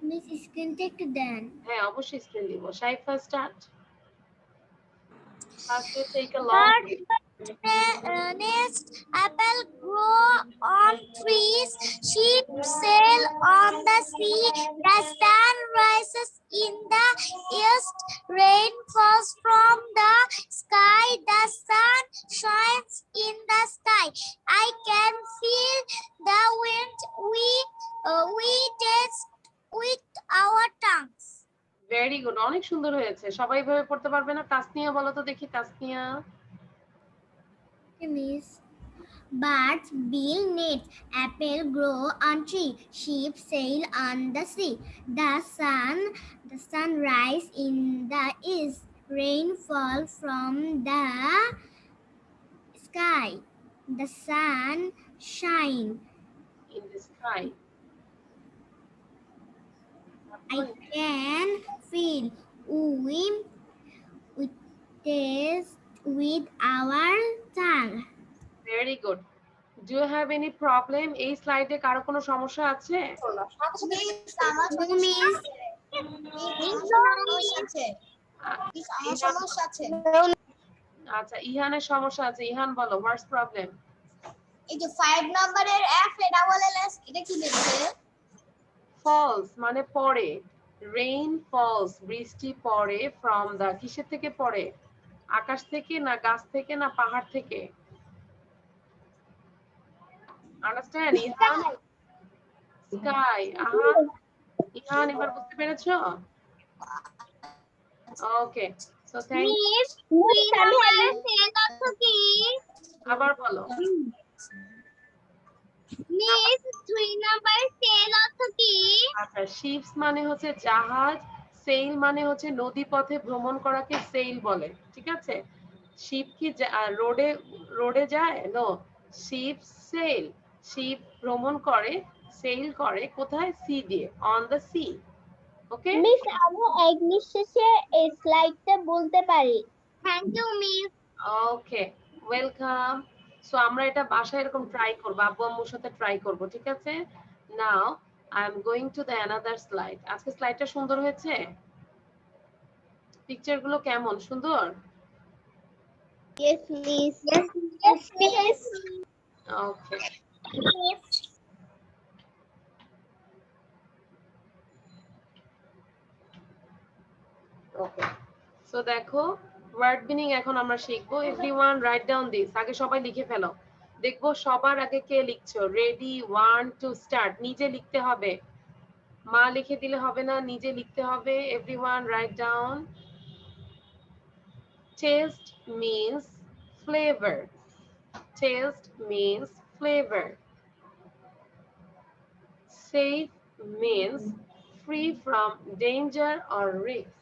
মিস স্ক্রিনটা একটু দেন। হ্যাঁ অবশ্যই স্ক্রিন দিব। সাইফা স্টার্ট। ফার্স্টে take a long Nest, apple grow on trees, sheep sail on the sea, the sun rises in the east, rain falls from the sky, the sun shines in the sky. I can feel the wind, we taste with our tongues. Very good, অনেক সুন্দর হয়েছে। সবাই এভাবে পড়তে পারবে না? তাসনিয়া বলো তো দেখি, Tasnia. Miss, birds build nests, apple grow on tree, sheep sail on the sea. The sun rise in the east, rain fall from the sky. The sun shine. In the sky. I can feel. We taste with our tongue. Very good. Do you have any problem? এই স্লাইডে কারো কোনো সমস্যা আছে? আচ্ছা, ইহানের সমস্যা আছে। ইহান বলো, হোয়াটস প্রবলেম? এই যে 5 নম্বরের এফ এ ডাবল এল এস এটা কি লিখছে? ফলস মানে পড়ে। রেইন ফলস, বৃষ্টি পড়ে ফ্রম দা, কিসের থেকে পড়ে? আকাশ থেকে না গাছ থেকে না পাহাড় থেকে? আন্ডারস্ট্যান্ড ইহান? স্কাই। ইহান এবার বুঝতে পেরেছো? ওকে, সো থ্যাংক ইউ। আবার বলো। মিস 3 নাম্বার সেল অর্থ কি? আচ্ছা, শিপস মানে হচ্ছে জাহাজ, সেল মানে হচ্ছে নদী পথে ভ্রমণ করাকে সেল বলে, ঠিক আছে? শিপ কি রোডে রোডে যায়? নো, শিপ সেল, শিপ ভ্রমণ করে, সেল করে কোথায়? সি দিয়ে, on the sea. Okay miss আমি ইংলিশ শেষে এই স্লাইডটা বলতে পারি। Thank you miss. Okay, welcome. So আমরা এটা বাসায় এরকম ট্রাই করব, আব্বু আম্মুর সাথে ট্রাই করব, ঠিক আছে? Now I am going to the another slide. আজকে স্লাইডটা সুন্দর হয়েছে? পিকচার গুলো কেমন? সুন্দর? Yes miss. Yes miss. Okay, okay. So দেখো, ওয়ার্ড মিনিং এখন আমরা শিখবো। Everyone write down this. আগে সবাই লিখে ফেলো। দেখবো সবার আগে কে লিখছো। Ready, 1 2 start. নিজে লিখতে হবে, মা লিখে দিলে হবে না, নিজে লিখতে হবে। Everyone write down. Taste means flavor. Taste means flavor. Safe means free from danger or risk.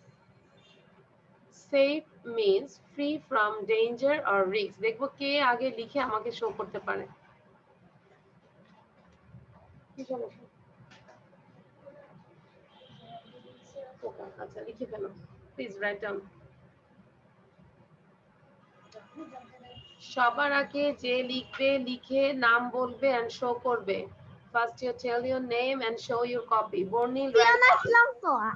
Safe means free from danger or risk. দেখবো কে আগে লিখে আমাকে শো করতে পারে। আচ্ছা, লিখে ফেলো প্লিজ, রাইট ডাউন। সবার আগে যে লিখবে, লিখে নাম বলবে and show করবে। First you tell your name and show your copy. Barnil, Fiona Islam Soya.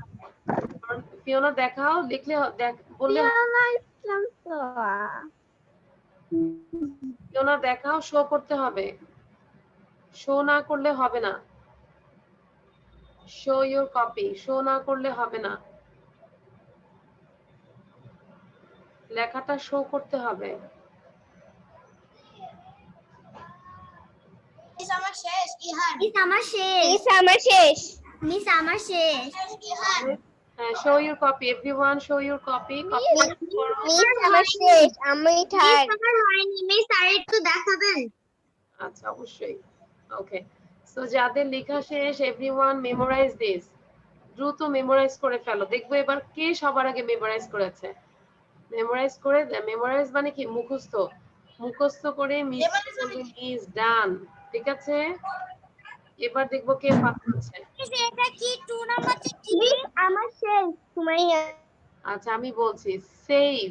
Fiona দেখাও, লিখলে বললে ফিওনা ইসলাম সোয়া। ফিওনা দেখাও, শো করতে হবে, শো না করলে হবে না। শো ইউর কপি, শো না করলে হবে না, লেখাটা শো করতে হবে। মিস আমার শেষ। ইহান মিস আমার শেষ। মিস আমার শেষ। মিস আমার শেষ। Ihan show your copy, everyone show your copy. Miss আমার শেষ। আমি থার্ড। মিস আমার হয়নি মিস, আর একটু দেখাবেন? আচ্ছা, অবশ্যই। ওকে, সো যাদের লেখা শেষ, এভরিওয়ান মেমোরাইজ দিস। দ্রুত মেমোরাইজ করে ফেলো। দেখবো এবার কে সবার আগে মেমোরাইজ করেছে। মেমোরাইজ করে, মেমোরাইজ মানে কি? মুখস্থ। মুখস্থ করে মিস বলবে মিস ডান, ঠিক আছে? এবার দেখবো কে ফার্স্ট হচ্ছে। এটা কি 2 নাম্বার কি? মিস আমার শেষ। সুমাইয়া। আচ্ছা, আমি বলছি safe.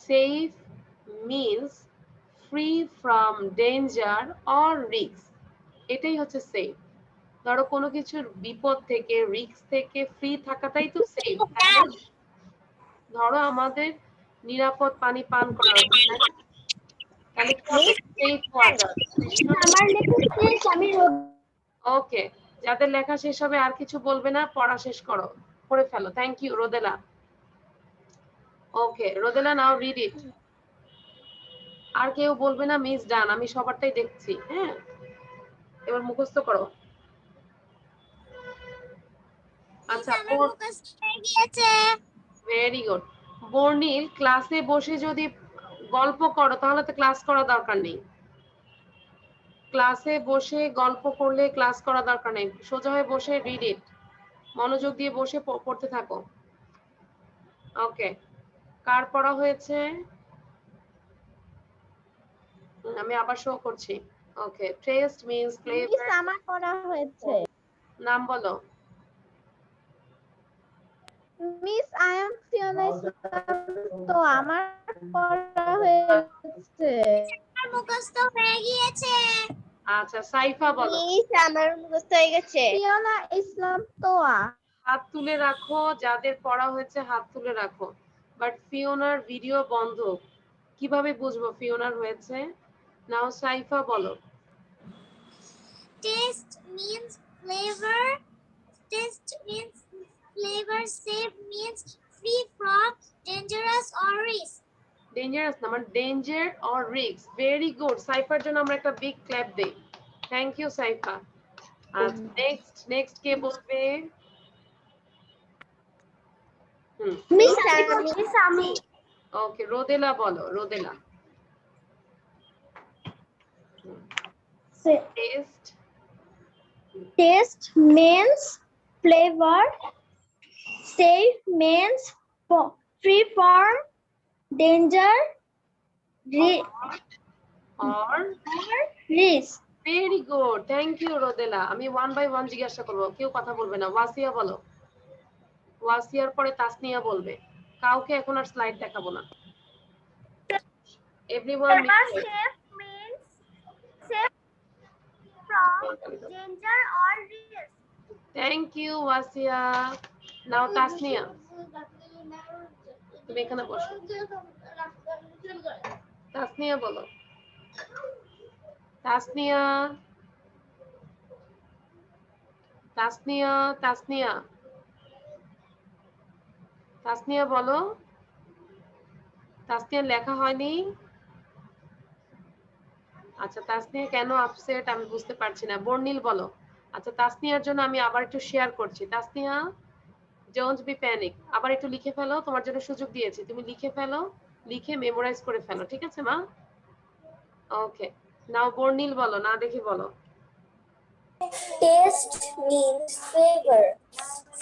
Safe means free from danger or risk. এটাই হচ্ছে সেফ। ধরো কোনো কিছুর বিপদ থেকে, রিস্ক থেকে ফ্রি থাকাটাই তো সেফ। ধরো আমাদের নিরাপদ পানি পান করা উচিত, তাহলে কি হবে? Safe water. আমার লেখা শেষ। আমি ওকে, যাদের লেখা শেষ হবে আর কিছু বলবে না, পড়া শেষ করো, করে ফেলো। Thank you Rodela. Okay Rodela, now read it. আর কেউ বলবে না মিস ডান, আমি সবারটাই দেখছি। হ্যাঁ, এবার মুখস্থ করো। আচ্ছা, ভেরি গুড। বর্ণিল, ক্লাসে বসে যদি গল্প করো তাহলে তো ক্লাস করা দরকার নেই। ক্লাসে বসে গল্প করলে ক্লাস করা দরকার নেই। সোজা হয়ে বসে রিড ইট, মনোযোগ দিয়ে বসে পড়তে থাকো। ওকে, কার পড়া হয়েছে? আমি আবার শো করছি। ওকে, টেস্ট মিন্স ফ্লেভার। আমার পড়া হয়েছে। নাম বলো। মিস আই এম ফিওনা ইসলাম। তো আমার পড়া হয়েছে। আমার মুখস্থ হয়ে গিয়েছে। আচ্ছা, সাইফা বলো। মিস আমার মুখস্থ হয়ে গেছে। ফিওনা ইসলাম তোয়া। হাত তুলে রাখো, যাদের পড়া হয়েছে হাত তুলে রাখো। বাট ফিওনার ভিডিও বন্ধ, কিভাবে বুঝবো ফিওনার হয়েছে? নাও সাইফা বলো। Taste means flavor. Taste means flavor. Safe means free from dangerous or risk. Dangerous না, মানে danger or risk. Very good, সাইফার জন্য আমরা একটা বিগ ক্ল্যাপ দেই। Thank you Saifa. আচ্ছা, নেক্সট কে বলবে? মিস আমি। ওকে, রোদেলা বলো। Rodela Taste. Taste means flavor. Safe means free from danger. Or Risk. Very good, thank you Rodela. আমি 1 বাই 1 জিজ্ঞাসা করবো, কেউ কথা বলবে না। ওয়াসিয়া বলো। ওয়াসিয়ার পরে তাসনিয়া বলবে। কাউকে এখন আর স্লাইড দেখাবো না। Everyone Safe means safe from danger or risk. Thank you Wasia. Now Tasnia, তুমি এখানে বসো। তাসনিয়া বলো। তাসনিয়া, তাসনিয়া, তাসনিয়া, তাসনিয়া বলো। তাসনিয়া লেখা হয়নি। আচ্ছা, তাসনিয়া কেন আপসেট আমি বুঝতে পারছি না। বর্ণিল বলো। আচ্ছা, তাসনিয়ার জন্য আমি আবার একটু শেয়ার করছি। Tasnia, don't be panic. আবার একটু লিখে ফেলো, তোমার জন্য সুযোগ দিয়েছি। তুমি লিখে ফেলো, লিখে মেমোরাইজ করে ফেলো, ঠিক আছে মা? ওকে, নাও বর্ণিল বলো, না দেখে বলো। Taste means flavor.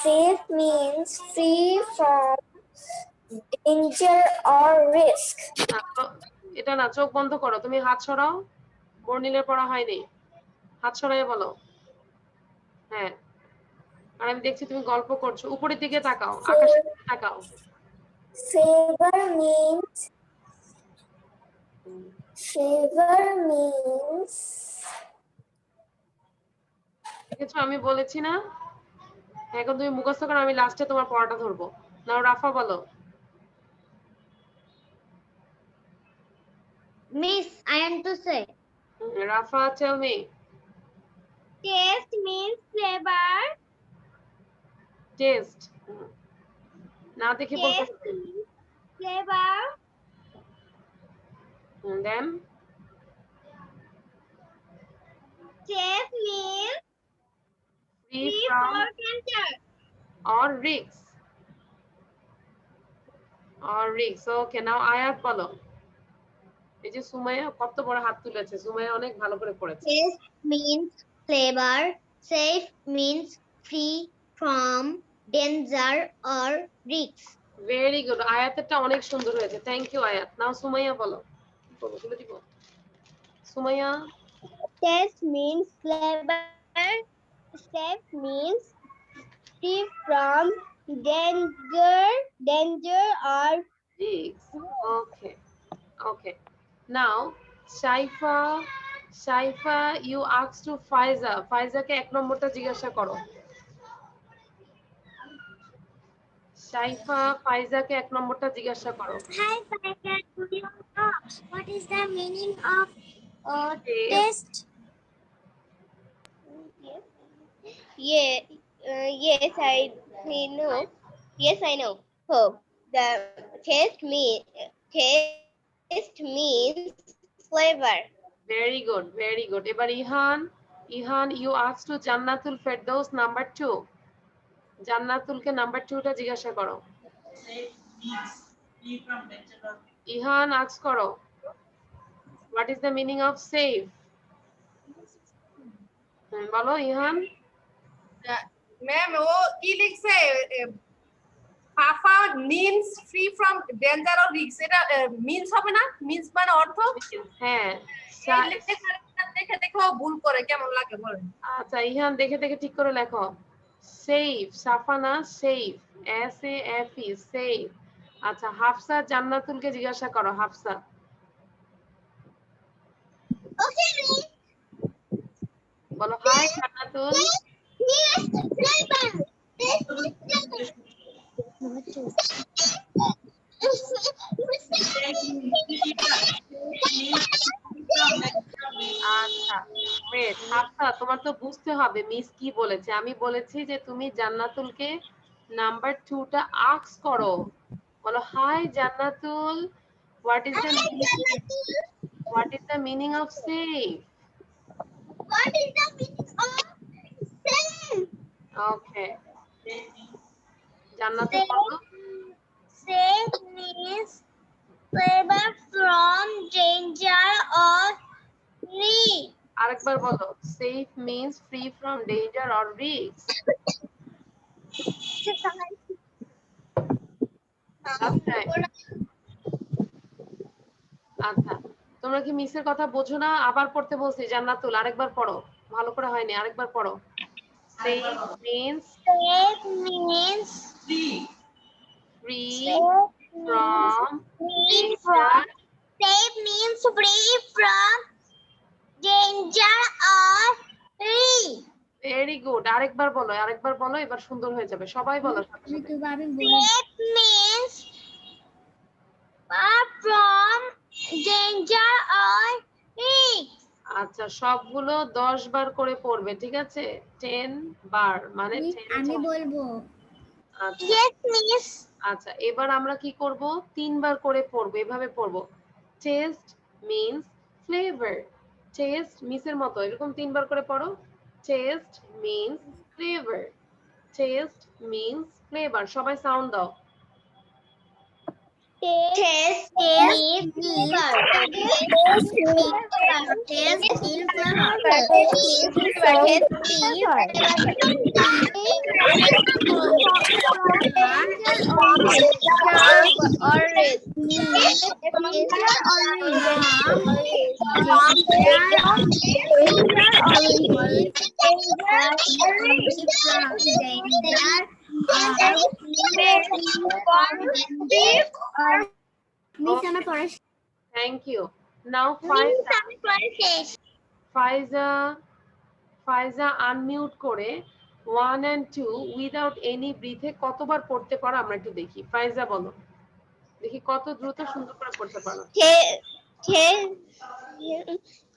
Safe means free from danger or risk. এটা না, চোখ বন্ধ করো, তুমি হাত সরাও। বর্ণিলের পড়া হয়নি, হাত সরাই বলো। হ্যাঁ, আর আমি দেখছি তুমি গল্প করছো। উপরের দিকে তাকাও, আকাশের দিকে তাকাও। Favor means দেখেছো আমি বলেছি না? এখন তুমি মুখস্থ করো, আমি লাস্টে তোমার পড়াটা ধরবো। নাও রাফা বলো। Miss, I am to say. Rafa, tell me. Taste means flavor. Taste, না দেখে বলতে Taste means flavor. Then Safe means free free from from danger. Or risk, or risk. Okay, now Ayat বলো। এই যে সুমাইয়া কত বড় হাত তুলেছে, সুমাইয়া অনেক ভালো করে পড়েছে। Taste means flavor. Safe means free from danger or risk. Very good, আয়াতটা অনেক সুন্দর হয়েছে। থ্যাংক ইউ আয়াত। নাও সুমাইয়া বলো। কি করবো, তুলে দিব। Sumaiya. Taste means flavor. Safe means free from danger or okay, okay. Now Saifa, Saifa you ask to Faiza. ফাইজাকে 1 নম্বরটা জিজ্ঞাসা করো। সাইফা ফাইজাকে 1 নম্বরটা জিজ্ঞাসা করো। Hi, Faizan. Do you know what is the meaning of Taste. taste? yes, I know. Yes, I know. Oh, the taste means flavor. Very good, very good. এবার Ihan, Ihan you ask to Jannatul Ferdous number 2। জান্নাতুলকে নাম্বার 2টা জিজ্ঞাসা করো। ইহান আস্ক করো, what is the meaning of safe? বলো ইহান। ম্যাম ও কি লিখছে ফাফা means free from danger or risk, এটা মিন্স হবে না? মিন্স মানে অর্থ। হ্যাঁ, দেখে দেখে ও ভুল করে, কেমন লাগে বলেন? আচ্ছা ইহান দেখে দেখে ঠিক করে লেখো। Safe, Safana safe, SAFE safe. আচ্ছা হাফসা জান্নাতুলকে জিজ্ঞাসা করো। হাফসা Okay, বলো, হাই জান্নাতুল। আচ্ছা ওয়েট, হাফসা তোমার তো বুঝতে হবে মিস কি বলেছে। আমি বলেছি যে তুমি জান্নাতুলকে নাম্বার 2টা আস্ক করো। বলো, hi Jannatul, what is the meaning of safe? What is the meaning of safe? Okay, Jannatul বলো। Safe means flavor from danger or risk. আরেকবার বলো, safe means free from danger or risk. That's right. আচ্ছা, তোমরা কি মিসের কথা বোঝো না? আবার পড়তে বলছি জান্নাতুল, আরেকবার পড়ো, ভালো করে হয়নি, আরেকবার পড়ো। Safe means Safe means free from danger. safe means free from danger or risk. Very good, আরেকবার বলো, আরেকবার বলো, এবার সুন্দর হয়ে যাবে, সবাই বলো সাথে সাথে। Safe means far from danger or risk. আচ্ছা, সবগুলো 10 বার করে পড়বে, ঠিক আছে? 10 বার মানে 10 আমি times। বলবো। আচ্ছা Yes miss. আচ্ছা, এবার আমরা কি করব? 3 বার করে পড়বো, এভাবে পড়বো। Taste means flavor. Taste মিসের মতো এরকম 3 বার করে পড়ো। Taste means flavor. Taste means flavor. সবাই সাউন্ড দাও। Taste means flavor. Taste means flavor. Taste means flavor. Taste Thank you. Now Faiza unmute করে 1 and 2 without any breath এ কতবার পড়তে পারো আমরা একটু দেখি। ফাইজা বলো, দেখি কত দ্রুত সুন্দর করে পড়তে পারো।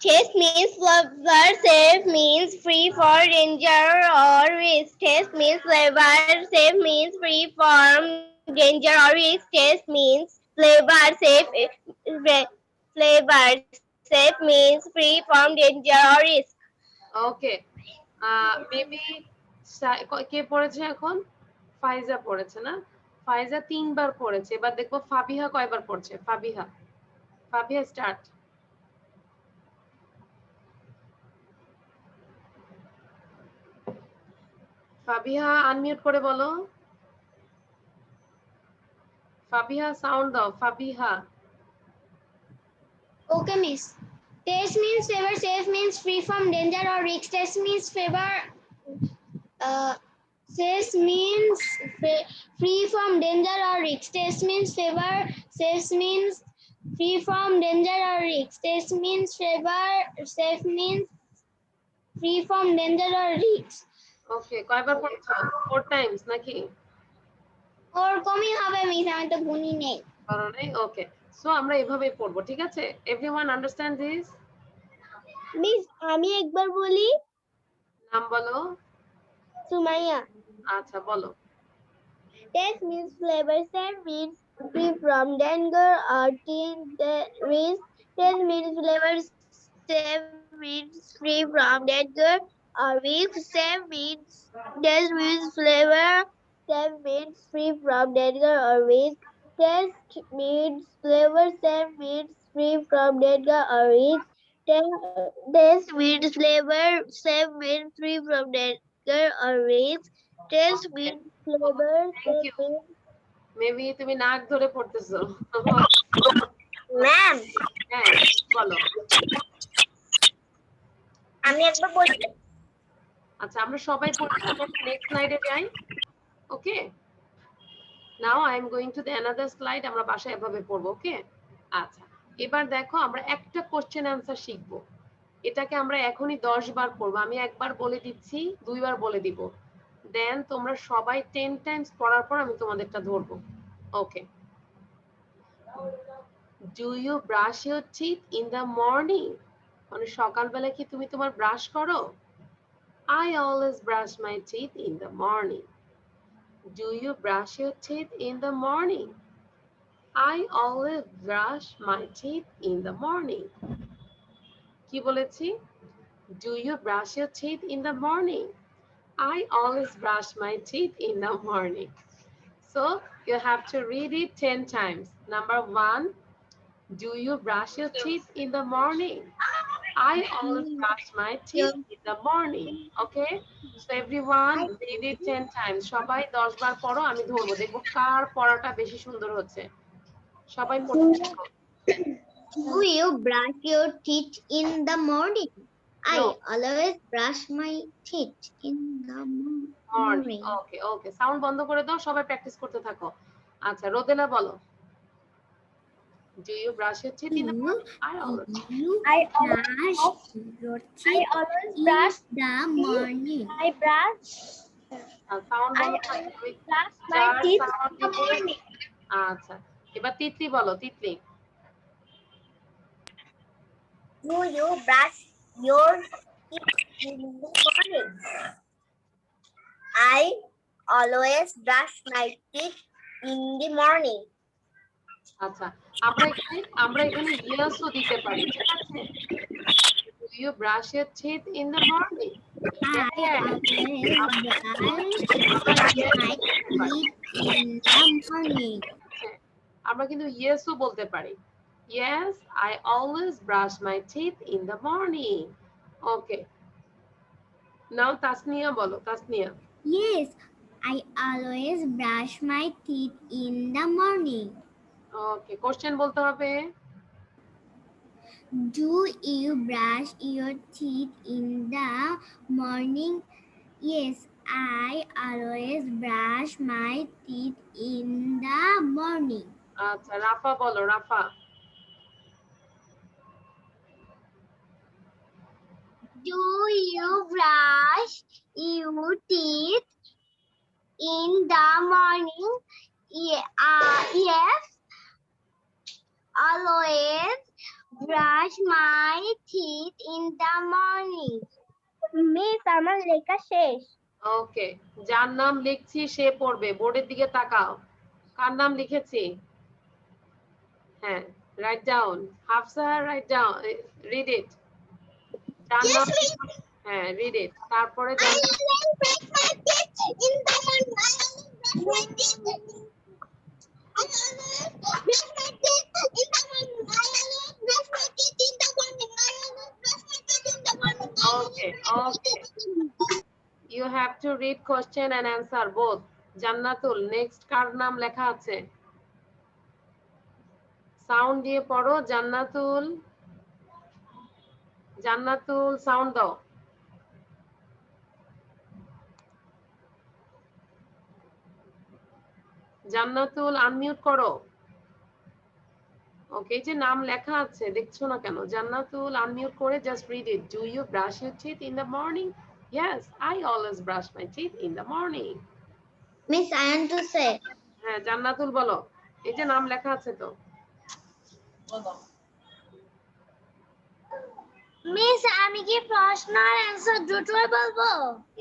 Taste means flavor, safe means free for danger or risk. Taste means flavor, safe means free from danger or risk. Taste means flavor, safe means free from danger or risk. Okay, baby কে পড়েছে এখন? ফাইজা পড়েছে না? ফাইজা 3 বার পড়েছে। এবার দেখবো ফাবিহা কয়বার পড়ছে। ফাবিহা স্টার্ট। ফাবিহা আনমিউট করে বলো। ফাবিহা সাউন্ড দাও। Fabiha. Okay, miss. Taste means favor, safe means free from danger or risk. Taste means favor. Safe means free from danger or risk. Taste means favor. Safe means free from danger or risk. Taste means favor. Safe means free from danger or risk. ওকে, কয়বার পড়ছো? 4 টাইমস নাকি? ওর কমই হবে মিস, আমি তো গুনি নেই। করো নাই? ওকে, সো আমরা এভাবেই পড়বো, ঠিক আছে? Everyone understand this? মিস আমি একবার বলি। নাম বলো। সুমাইয়া। আচ্ছা বলো। Taste means flavor, safe means free from danger or risk. Taste means flavor, safe means free from danger or risk. Safe means taste means flavor, safe means free from danger or risk. Taste means flavor, safe means free from danger or risk. Taste means flavor, safe means free from danger or risk. Taste means flavor, Thank you. safe means maybe তুমি নাক ধরে পড়তেছো। ম্যাম হ্যাঁ বলো। আমি একবার বলি। আচ্ছা, আমরা সবাই পড়ছি, আমরা নেক্সট স্লাইডে যাই। Okay, now I am going to the another slide. আমরা বাসায় এভাবে পড়বো। ওকে, আচ্ছা এবার দেখো আমরা একটা কোশ্চেন অ্যান্সার শিখবো। এটাকে আমরা এখনই 10 বার পড়বো। আমি একবার বলে দিচ্ছি, 2 বার বলে দিব, দেন তোমরা সবাই 10 টাইমস পড়ার পর আমি তোমাদেরটা ধরবো। Okay, do you brush your teeth in the morning? মানে সকালবেলা কি তুমি তোমার ব্রাশ করো? I always brush my teeth in the morning. Do you brush your teeth in the morning? I always brush my teeth in the morning. কি বলেছি? Do you brush your teeth in the morning? I always brush my teeth in the morning. So you have to read it 10 times. Number 1, do you brush your teeth in the morning? I always brush my teeth in the morning. Okay? So everyone read it 10 times. সবাই 10 বার পড়ো, আমি ধরবো, দেখবো কার পড়াটা বেশি সুন্দর হচ্ছে। সবাই পড়তে থাকো। Do you brush your teeth in the morning? I No. always brush my teeth in the morning. Okay okay, sound বন্ধ করে দাও, সবাই প্র্যাকটিস করতে থাকো। আচ্ছা, রোদেলা বলো। Do you brush your teeth in the morning? I always. I brush your teeth in the morning. I brush sound বলো। brush my teeth sound in the morning. আচ্ছা, এবার তিতলি বলো, Titli. Do you brush your teeth in the morning? I always brush my teeth in the morning. আচ্ছা, আমরা এখানে ইয়েসও দিতে পারি, ঠিক আছে? Do you brush your teeth in the morning? I always brush my teeth in the morning. আমরা কিন্তু ইয়েসও বলতে পারি। Yes, I always brush my teeth in the morning. Okay. Now Tasnia বলো, Tasnia. Yes, I always brush my teeth in the morning. Okay, question বলতে হবে। Do you brush your teeth in the morning? Yes, I always brush my teeth in the morning. আচ্ছা, রাফা বলো, রাফা। Do you brush your teeth in the morning? Yes, always brush my teeth in the morning. Miss, আমার লেখা শেষ। ওকে, যার নাম লিখছি সে পড়বে, বোর্ডের দিকে তাকাও। কার নাম লিখেছি? হ্যাঁ, right down. Hafsa, write down, read it. যার নাম, হ্যাঁ, রিড ইট। তারপরে যার Okay, okay. You have to read question and answer both. Jannatul, next কার নাম লেখা আছে? সাউন্ড দিয়ে পড়ো, জান্নাতুল। জান্নাতুল, সাউন্ড দাও। জান্নাতুল, আনমিউট করো। ওকে, যে নাম লেখা আছে দেখছো না কেন? জান্নাতুল, আনমিউট করে just read it. Do you brush your teeth in the morning? Yes, I always brush my teeth in the morning. Miss, I want to say. হ্যাঁ, জান্নাতুল বলো, এই যে নাম লেখা আছে তো। মিস, আমি কি প্রশ্ন আর অ্যানসার দুটোই বলবো?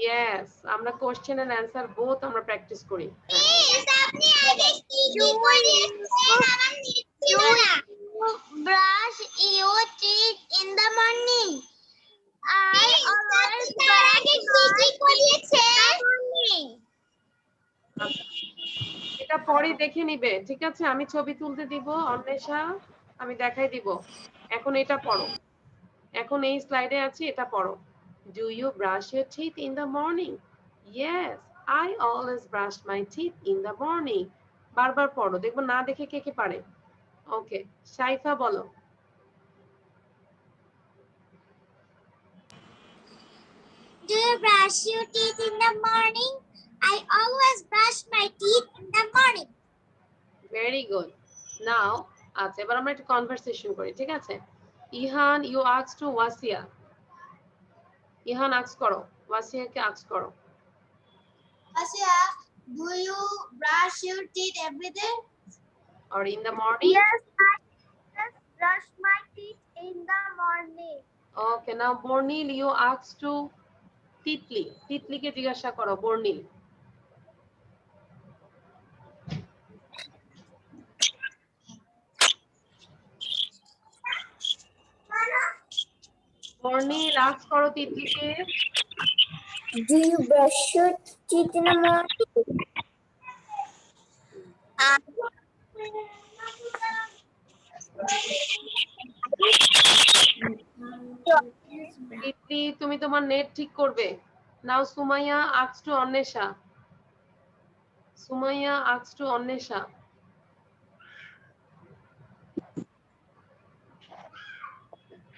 Yes, আমরা কোশ্চেন এন্ড অ্যানসার বোথ আমরা প্র্যাকটিস করি। মিস, আপনি আগে কি কি করিয়েছেন আমার নিচ্ছিল না। Brush your teeth in the morning. I always brush my teeth in the morning. এটা পরে দেখে নিবে, ঠিক আছে? আমি ছবি তুলতে দিব, অন্বেষা, আমি দেখাই দিব। এখন এটা পড়ো, এখন এই স্লাইডে আছে, এটা পড়ো। Do you brush your teeth in the morning? Yes, I always brush my teeth in the morning. বারবার পড়ো, দেখবো না দেখে কে কে পারে। ওকে, সাইফা বলো। Do you brush your teeth in the morning? I always brush my teeth in the morning. Very good. Now, আচ্ছা, এবার আমরা একটা কনভারসেশন করি, ঠিক আছে? Ihan, you ask to Wasia. Ihan ask করো, ওয়াসিয়াকে আস্ক করো। Asya, do you brush your teeth every day? Or in the morning? Yes, I just brush my teeth in the morning. Okay, now Bornil, you ask to Titli. Titli কে জিজ্ঞাসা করো, Bornil. Bornil, ask করো Titli K. Do you brush your teeth in the morning? Titli তুমি তোমার নেট ঠিক করবে। নাও Sumaiya asks to Anwesha. Sumaiya asks to Anwesha.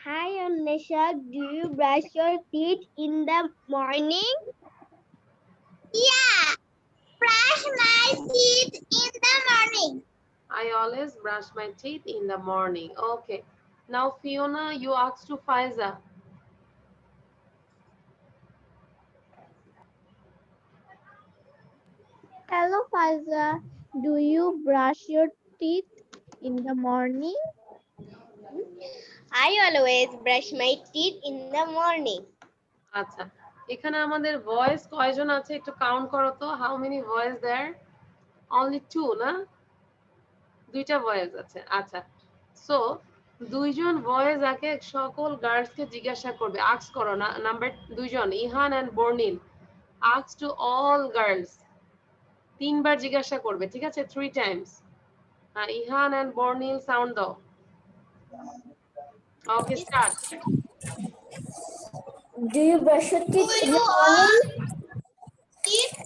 Hi Annesha, do you brush your teeth in the morning? Yeah, brush my teeth in the morning. I always brush my teeth in the morning. Okay. Now Fiona, you ask to Faiza. Hello Faiza, do you brush your teeth in the morning? I always brush my teeth in the morning. আচ্ছা, এখানে আমাদের ভয়েস কয়জন আছে একটু কাউন্ট করো তো। How many voice there? Only 2 না? দুইটা ভয়েস আছে। আচ্ছা, সো দুইজন ভয়েস আগে সকল গার্লসকে জিজ্ঞাসা করবে, আস্ক করো না। নাম্বার দুইজন Ihan and Barnil ask to all girls, তিনবার জিজ্ঞাসা করবে, ঠিক আছে? 3 টাইমস। হ্যাঁ, ইহান এন্ড বর্নিল সাউন্ড দাও। ওকে, start. Do you brush your teeth in the morning?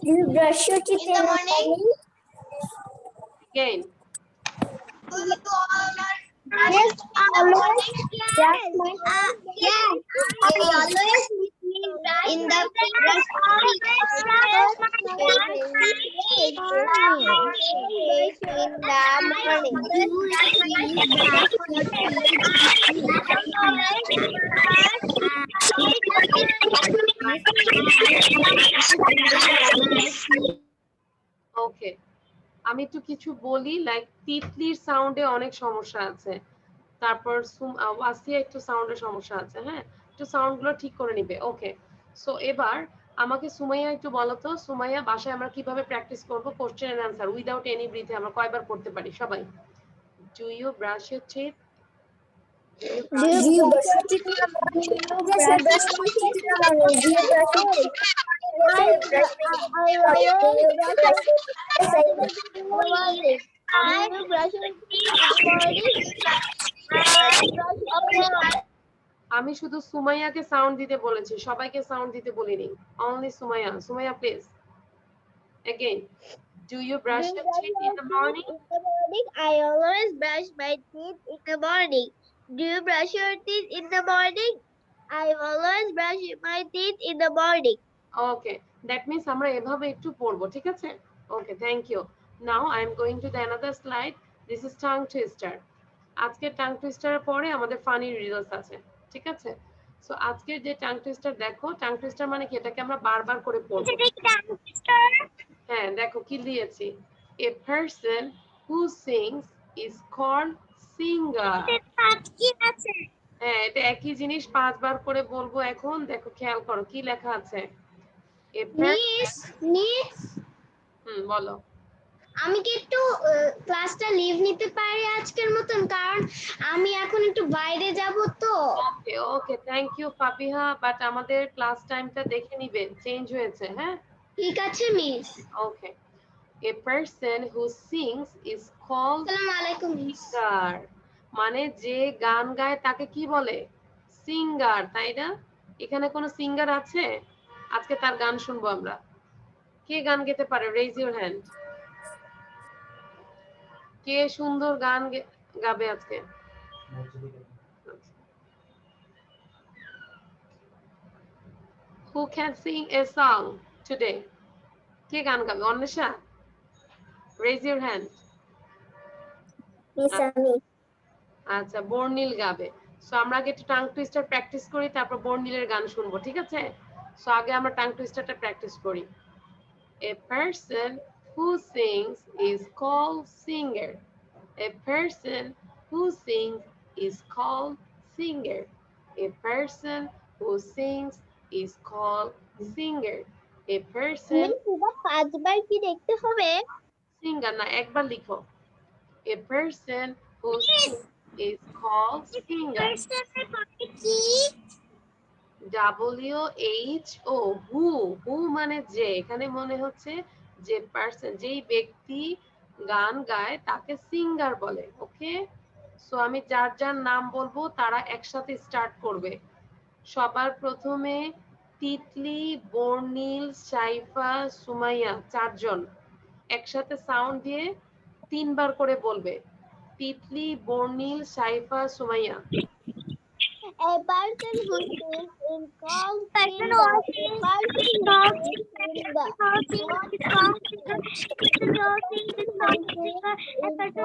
Do you brush your teeth in the morning? Again. Yes, always. Yes, yes. I always in the ওকে, আমি একটু কিছু বলি, লাইক তিতলির সাউন্ডে অনেক সমস্যা আছে, তারপর ওয়াসিয়া একটু সাউন্ডের সমস্যা আছে। হ্যাঁ, একটু সাউন্ড গুলো ঠিক করে নিবে। ওকে, সো এবার আমাকে সুমাইয়া একটু বলো তো, সুমাইয়া বাসায় আমরা কিভাবে প্র্যাকটিস করব question and answer without any breathe? আমরা কয়বার করতে পারি সবাই? Do you brush your teeth? Do you brush your teeth in the morning? Yes, I brush my teeth in the morning. Do you brush your teeth? Yes, I brush my teeth in the morning. Do you brush your teeth? Yes, I brush in the morning. Do you brush your teeth in the morning? আমি শুধু সুমাইয়াকে সাউন্ড দিতে বলেছি, সবাইকে সাউন্ড দিতে বলিনি। Only Sumaiya. Sumaiya please again. Do you brush your teeth in the morning? I always brush my teeth in the morning. Do you brush your teeth in the morning? I always brush my teeth in the morning. Okay, that means আমরা এভাবে একটু পড়বো, ঠিক আছে? Okay, thank you. Now I am going to the another slide. This is tongue twister. আজকে টাং টুইস্টারের পরে আমাদের ফানি রিডলস আছে, ঠিক আছে? সো আজকের যে টাং টুইস্টার দেখো, টাং টুইস্টার মানে কি, এটাকে আমরা বারবার করে পড়বো। হ্যাঁ, দেখো কি দিয়েছি, a person who sings is called singer. হ্যাঁ, এটা একই জিনিস 5 বার করে বলবো এখন। দেখো, খেয়াল করো কি লেখা আছে। বলো। আমি কি একটু ক্লাসটা লিভ নিতে পারি আজকের মতন, কারণ আমি এখন একটু বাইরে যাব তো। ওকে ওকে, থ্যাংক ইউ ফাবিহা, বাট আমাদের ক্লাস টাইমটা দেখে নিবে, চেঞ্জ হয়েছে। হ্যাঁ, ঠিক আছে miss. Okay, a person who sings is called আসসালামু আলাইকুম মিস। singer, মানে যে গান গায় তাকে কি বলে? সিঙ্গার, তাই না? এখানে কোনো সিঙ্গার আছে? আজকে তার গান শুনবো আমরা। কে গান গেতে পারে? Raise your hand. কে সুন্দর গান গাবে আজকে? Who can sing a song today? কে গান গাবে? Anwesha, raise your hand. আচ্ছা, বর্নিল গাবে। সো আমরা আগে একটু টাং টুইস্টার প্র্যাকটিস করি, তারপর বর্নিলের গান শুনবো, ঠিক আছে? সো আগে আমরা টাং টুইস্টারটা প্র্যাকটিস করি। A person who sings is called singer. A person who sings is called singer. A person who sings is called singer. A person পাঁচবার কি দেখতে হবে? singer না, একবার লিখো। A person who sings is called singer. WHO, who, who মানে যে, এখানে মনে হচ্ছে যে পারসন, যেই ব্যক্তি গান গায় তাকে সিঙ্গার বলে। ওকে, সো আমি যার যার নাম বলবো তারা একসাথে স্টার্ট করবে। সবার প্রথমে তিতলি, বর্ণিল, সাইফা, সুমাইয়া চারজন একসাথে সাউন্ড দিয়ে 3 বার করে বলবে। তিতলি, বর্ণিল, Saifa, Sumaiya. A person who sings in called Person singer. who A sings person is who called sings singer. in A the person who sings is called singer. A person who sings is called singer. A person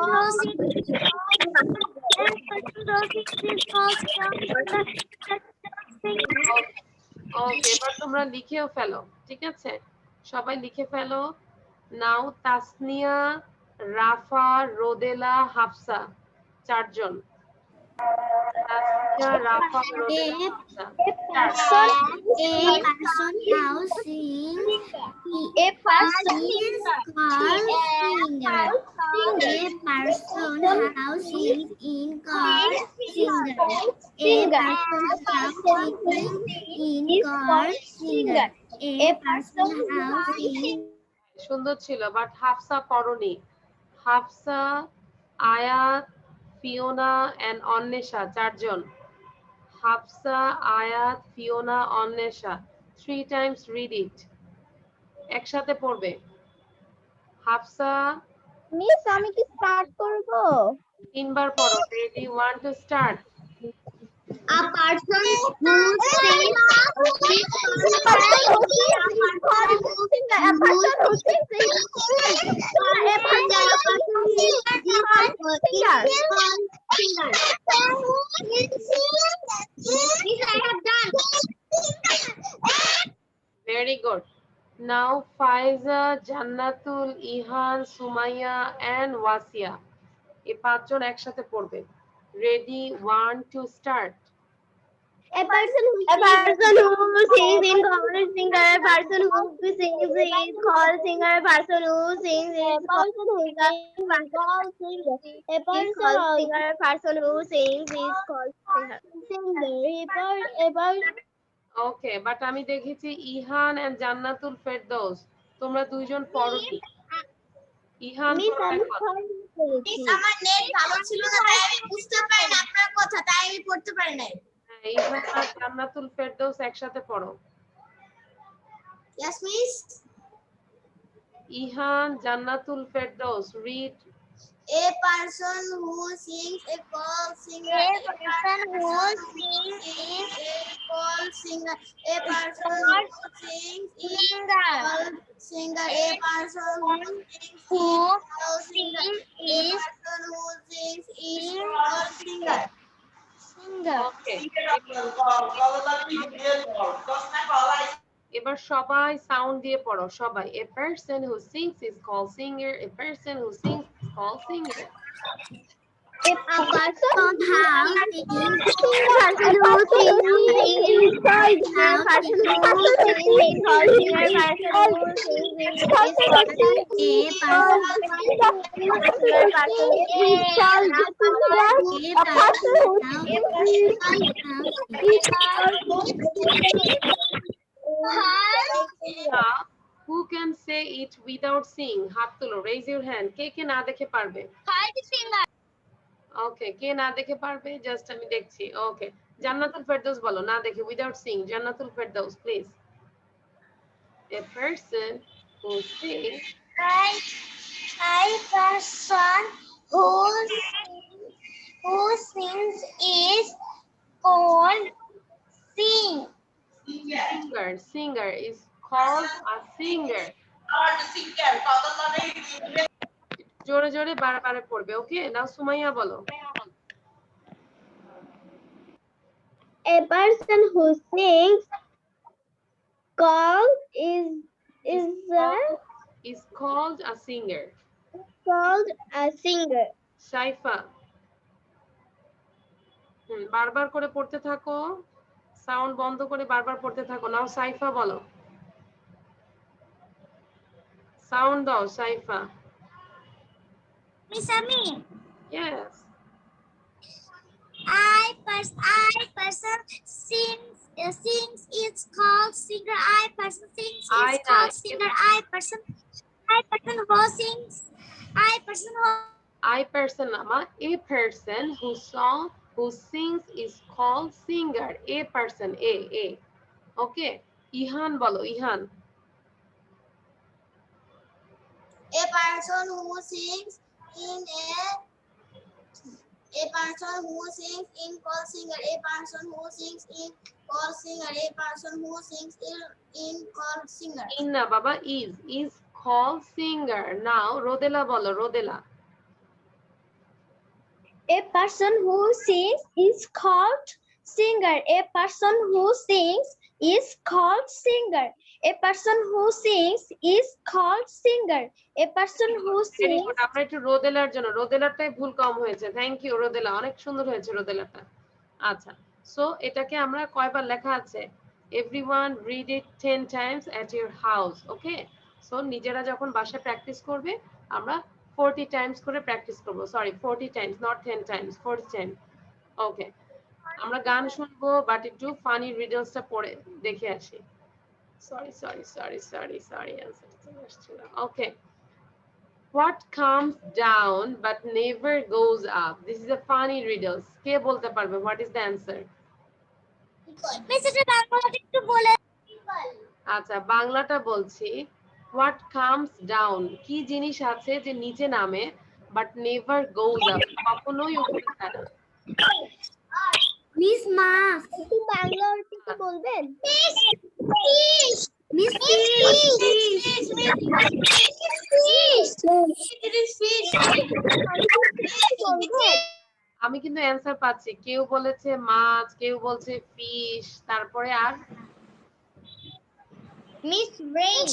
who sings is called singer. A person who sings is called singer. ওকে, এবার তোমরা লিখেও ফেলো, ঠিক আছে? সবাই লিখে ফেলো। নাও তাসনিয়া, রাফা, রোদেলা, হাফসা চারজন। তাসনিয়া, রাফা, রোদেলা, Hafsa. A person who sings A person is called singer. A person who sings in called singer. A person who sings in called singer. A person who sings সুন্দর ছিল, বাট হাফসা পড়নি। হাফসা, আয়াত, ফিওনা এন্ড অন্বেষা চারজন। হাফসা, আয়াত, Fiona, Anwesha. 3 Times read it. একসাথে পড়বে। হাফসা মিস আমি কি স্টার্ট করব? 3 বার পড়ো। Ready, 1 to start. A person who sings Very good. Now Faiza, Jannatul, Ihan, Sumaya and Wasia. এই পাঁচজন একসাথে পড়বে। Ready, 1 to start. A person who sings in called singer. A person who sings is called singer. A person who sings is called singer. A person singer. A person who sings is called singer. Okay, but আমি দেখেছি ইহান এন্ড জান্নাতুল ফেরদৌস তোমরা দুইজন পড়োনি। ইহান পড়ো এখন। আমার নেট ভালো ছিল না তাই আমি বুঝতে পারি না আপনার কথা, তাই আমি পড়তে পারি না। হ্যাঁ, ইহান আর জান্নাতুল ফেরদৌস একসাথে পড়ো। Yes, miss. Ihan, Jannatul Ferdous read. A person who sings a called singer. A person who sings is a called singer. A person who sings is called singer. A person who sings is called singer. A person who sings is called singer. ওকে, এবার সবাই সাউন্ড দিয়ে পড়ো সবাই। A person who sings is called singer. A person who sings is called singer. A person who sings is called singer. A person who sings is called singer. A person who sings is called singer. A person who sings is called Who can say it without seeing? হাত তোলো, raise your hand. কে কে না দেখে পারবে? ওকে, কে না দেখে পারবে? জাস্ট আমি দেখছি। ওকে, জান্নাতুল ফেরদৌস বলো না দেখে, without Singh. Jannatul Ferdous please. A person who sings A person who sings is called sing. singer is called a singer. জোরে জোরে বারে পড়বে। ওকে, নাও সুমাইয়া বলো। A person who sings called is called a singer. called a singer. Saifa, বারবার করে পড়তে থাকো, সাউন্ড বন্ধ করে বারবার পড়তে থাকো। নাও সাইফা বলো, সাউন্ড দাও Saifa. Miss Ami, Yes. I person sings it's called singer. I person sings I it's called know. singer. I person who sings. I person who I person nama, a person who who sings is called singer. A person, a. Okay, Ihan বলো, Ihan. A person who sings in a person who sings in called singer. A person who sings in called singer. A person who sings in called singer. In না বাবা, is called singer. Now রোদেলা বলো, রোদেলা। A person who sings is called singer. A person who sings is called singer. A person who sings is called singer. A person who Very sings. good. আমরা একটু রোদেলার জন্য, রোদেলাটাই ভুল কম হয়েছে। থ্যাংক ইউ রোদেলা, অনেক সুন্দর হয়েছে রোদেলাটা। আচ্ছা, সো এটাকে আমরা কয়বার লেখা আছে? Everyone read it 10 times at your house. Okay, so নিজেরা যখন বাসায় প্র্যাকটিস করবে, আমরা 40 টাইমস করে প্র্যাকটিস করব। Sorry, 40 times, not 10 times, 40 times. Okay, আমরা গান শুনবো, বাট একটু ফানি রিডলসটা পড়ে দেখে আসি। Sorry, okay, what comes down but never goes up? This is a funny riddles. কে বলতে পারবে? What is the answer? Miss এটা বাংলাতে একটু বলে। আচ্ছা, বাংলাটা বলছি। What comes down, কি জিনিস আছে যে নিচে নামে but never goes up, কখনোই উপরে যায় না? মিস মাছ একটু বাংলাতে একটু বলবেন? মিস আমি কিন্তু অ্যানসার পাচ্ছি। কেউ বলেছে মাছ, কেউ বলছে ফিশ, তারপরে আর মিস রেইন।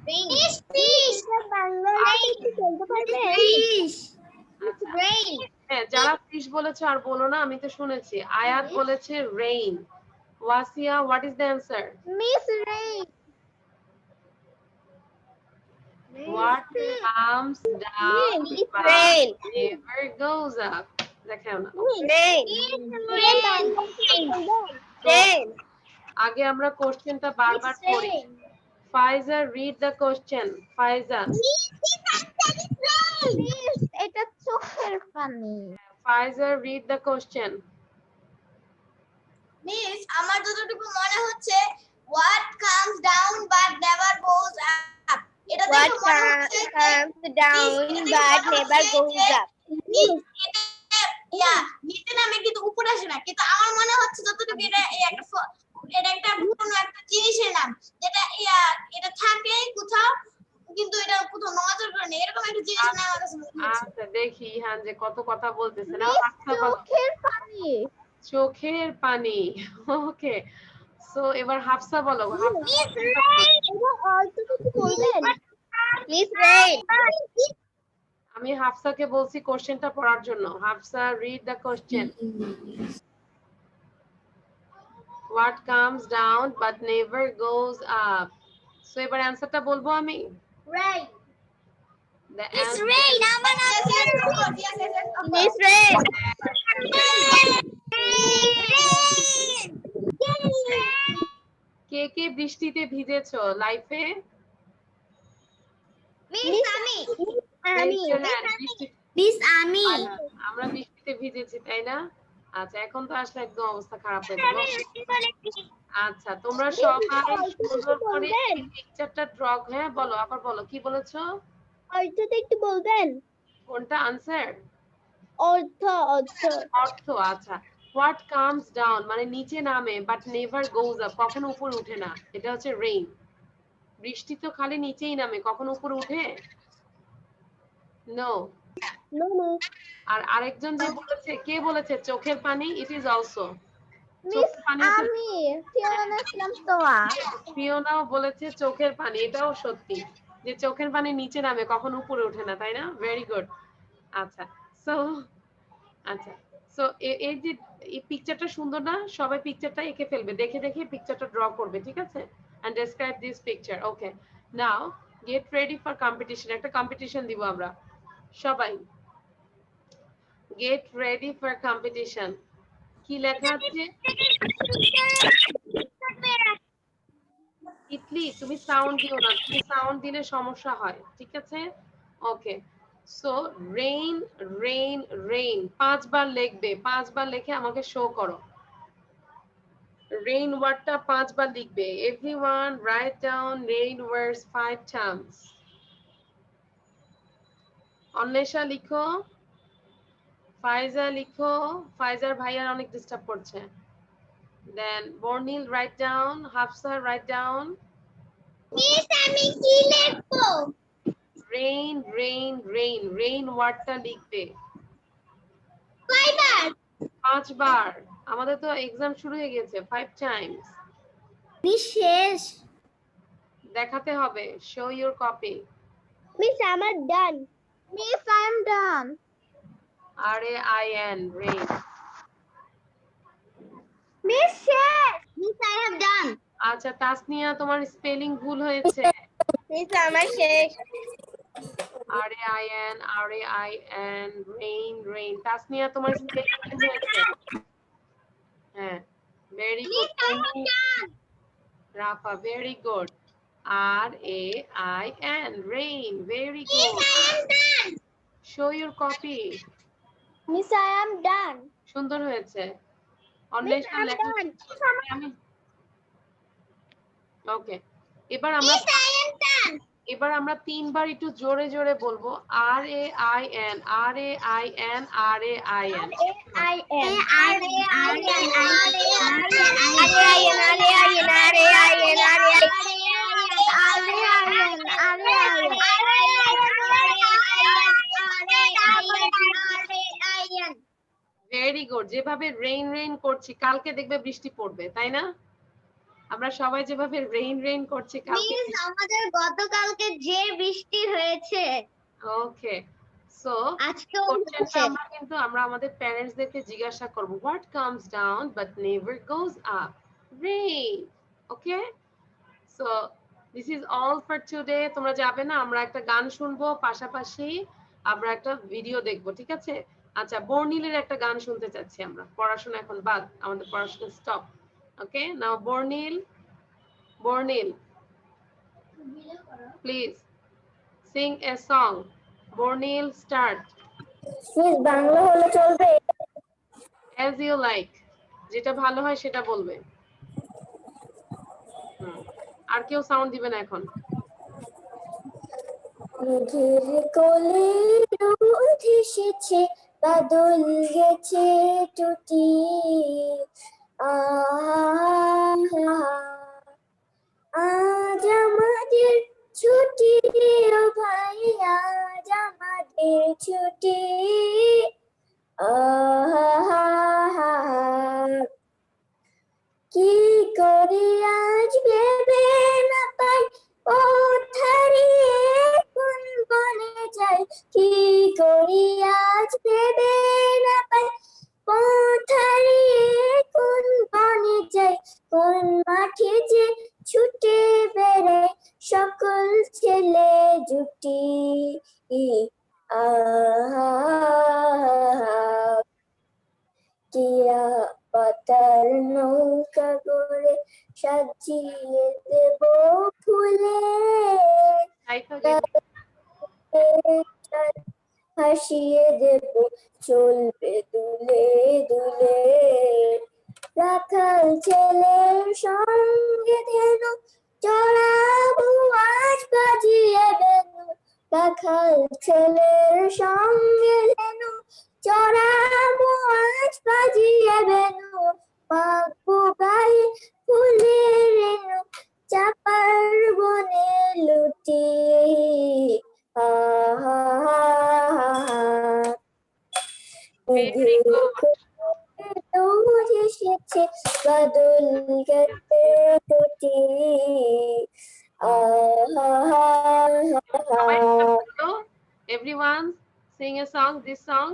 মিস ফিশ বাংলাতে একটু বলতে পারবেন? ফিশ। Miss rain. হ্যাঁ, যারা ফিশ বলেছে আর বলো না, আমি তো শুনেছি। আয়াত বলেছে rain. ওয়াসিয়া, what is the answer? Miss rain. What comes down It's but rain. never goes up? দেখেন না। Rain. আগে আমরা কোশ্চেনটা বারবার পড়ি। ফাইজা, রিড দ্য কোশ্চেন। ফাইজা, এটা চোখের পানি। ফাইজা, রিড দ্য কোশ্চেন। মিস, আমার যতটুকু মনে হচ্ছে what comes down but never goes up, এটা দেখে মনে হচ্ছে comes down but never goes up। নিচে নামে কিন্তু উপরে আসে না, কিন্তু আমার মনে হচ্ছে যতটুকু এটা একটা কোনো একটা জিনিসের নাম, যেটা এটা থাকে কোথাও কিন্তু এটা কোথাও নজর করে না, এরকম একটা জিনিসের নাম আমার কাছে মনে হচ্ছে। আচ্ছা, দেখি ইহান যে কত কথা বলতেছে না। চোখের পানি। চোখের পানি। ওকে, সো এবার হাফসা বলো। আমি হাফসাকে বলছি কোশ্চেনটা পড়ার জন্য। Hafsa, read the question. What comes down but never goes up? So এবার অ্যানসারটা বলবো আমি। Rain. The miss answer rain আমার Miss Rain. কে কে বৃষ্টিতে ভিজেছো লাইফে? আমরা বৃষ্টিতে ভিজেছি, তাই না? আচ্ছা, এখন তো আসলে একদম অবস্থা খারাপ হয়ে যাবে। আচ্ছা, তোমরা সবাই সুন্দর করে পিকচারটা ড্র। হ্যাঁ বলো, আবার বলো, কি বলেছো? অর্থটা একটু বলবেন? কোনটা আনসার? অর্থ। অর্থ, আচ্ছা। হোয়াট কামস ডাউন মানে নিচে নামে বাট নেভার গোজ আপ, কখনো উপরে উঠে না, এটা হচ্ছে রেইন। বৃষ্টি তো খালি নিচেই নামে, কখনো উপরে উঠে? নো। আর আরেকজন যে বলেছে, কে বলেছে চোখের পানি? ইট ইজ অলসো চোখের পানি। আমি ফিওনা ইসলাম তোয়া। ফিওনাও বলেছে চোখের পানি, এটাও সত্যি যে চোখের পানি নিচে নামে, কখনো উপরে ওঠে না, তাই না? Very good. আচ্ছা, সো এই যে এই পিকচারটা সুন্দর না? সবাই পিকচারটা এঁকে ফেলবে, দেখে দেখে পিকচারটা ড্র করবে, ঠিক আছে? And describe this picture. Okay, now get ready for competition. একটা কম্পিটিশন দিব আমরা সবাই। Get ready for competition. কি লেখা আছে? ইটলি, তুমি সাউন্ড দিও না, তুমি সাউন্ড দিলে সমস্যা হয়, ঠিক আছে? ওকে, সো রেইন রেইন রেইন 5 বার লিখবে, 5 বার লিখে আমাকে শো করো। রেইন ওয়ার্ডটা 5 বার লিখবে। Everyone write down rain words 5 times. Anwesha লিখো, ফাইজা লিখো, ফাইজার ভাইয়ার অনেক ডিস্টার্ব করছে। Then Barnil write down, Hafsa write down. Miss আমি কি লিখবো? রেইন রেইন রেইন রেইন ওয়ার্ডটা লিখবে কয়বার? 5 বার। আমাদের তো এক্সাম শুরু হয়ে গেছে, 5 টাইমস মিস শেষ। দেখাতে হবে। Show your copy. মিস আমার done. Miss I am done. RAIN rain. Miss শেষ। Miss I have done. আচ্ছা তাসনিয়া তোমার স্পেলিং ভুল হয়েছে। মিস আমার শেষ। RAIN rain rain. তাসনিয়া তোমার স্পেলিং ভুল হয়েছে। হ্যাঁ very good. Rafa very good. RAIN rain very good. Show your copy. Miss I am done. সুন্দর হয়েছে। অন্বেষা লেখা আমি ওকে। এবার আমরা 3 বার একটু জোরে জোরে বলবো। RAIN RAIN RAIN। Very good. যেভাবে রেইন রেইন করছি কালকে দেখবে বৃষ্টি পড়বে, তাই না? আমরা সবাই যেভাবে রেইন রেইন করছি কালকে। মিস আমাদের গতকালকে যে বৃষ্টি হয়েছে ওকে সো আজকেও কোশ্চেনটা হচ্ছে। আমরা কিন্তু আমরা আমাদের প্যারেন্টসদেরকে জিজ্ঞাসা করব, what comes down but never goes up? Rain. Okay so this is all for today. তোমরা যাবে না, আমরা একটা গান শুনবো, পাশাপাশি আমরা একটা ভিডিও দেখবো, ঠিক আছে? আচ্ছা বর্নিলের একটা গান শুনতে চাচ্ছি আমরা। পড়াশোনা এখন বাদ, আমাদের পড়াশোনা stop. Okay now বর্নিল, বর্নিল please sing a song. Bornil start. Miss Bangla হলে চলবে? As you like. যেটা ভালো হয় সেটা বলবে। আর কেউ সাউন্ড দিবে না এখন। মেঘের কোলে রোদ এসেছে, বাদল গেছে টুটি। আজ আমাদের ছুটি ও ভাই, আজ আমাদের ছুটি। কি করি আজ ভেবে না পাই, পথ হারিয়ে কোন বনে যাই। কি করি আজ ভেবে না পাই, পথ হারিয়ে কোন বনে যাই। কোন মাঠে যে ছুটে বেড়ায় সকল ছেলে জুটি। টিয়া পাতার নৌকা গড়ে সাজিয়ে দেব ফুলে। হাসিয়ে দেব চলবে দুলে দুলে। রাখাল ছেলের সঙ্গে ধেনু চড়াবো আজ বাজিয়ে বেনু। রাখাল ছেলের সঙ্গে ধেনু চড়াবো আজ বাজিয়ে বেনু। পাকবো গায়ে ফুলের রেণু, চাপার বনে লুটি। এসেছে বাদল গেছে টুটি। Everyone sing a song, this song.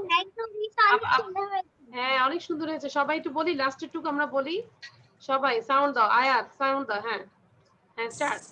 হ্যাঁ অনেক সুন্দর হয়েছে। সবাই একটু বলি, লাস্টের টুকু আমরা বলি সবাই। সাউন্ড দাও, আয়াত সাউন্ড দাও। হ্যাঁ হ্যাঁ start.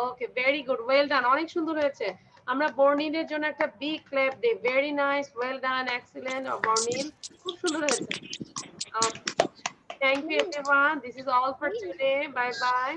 Okay, very good, well done, অনেক সুন্দর হয়েছে। আমরা বর্ণিলের জন্য একটা বিগ ক্ল্যাপ দেই। Very nice, well done, excellent Barnil, খুব সুন্দর হয়েছে। Thank you everyone, this is all for today, bye by.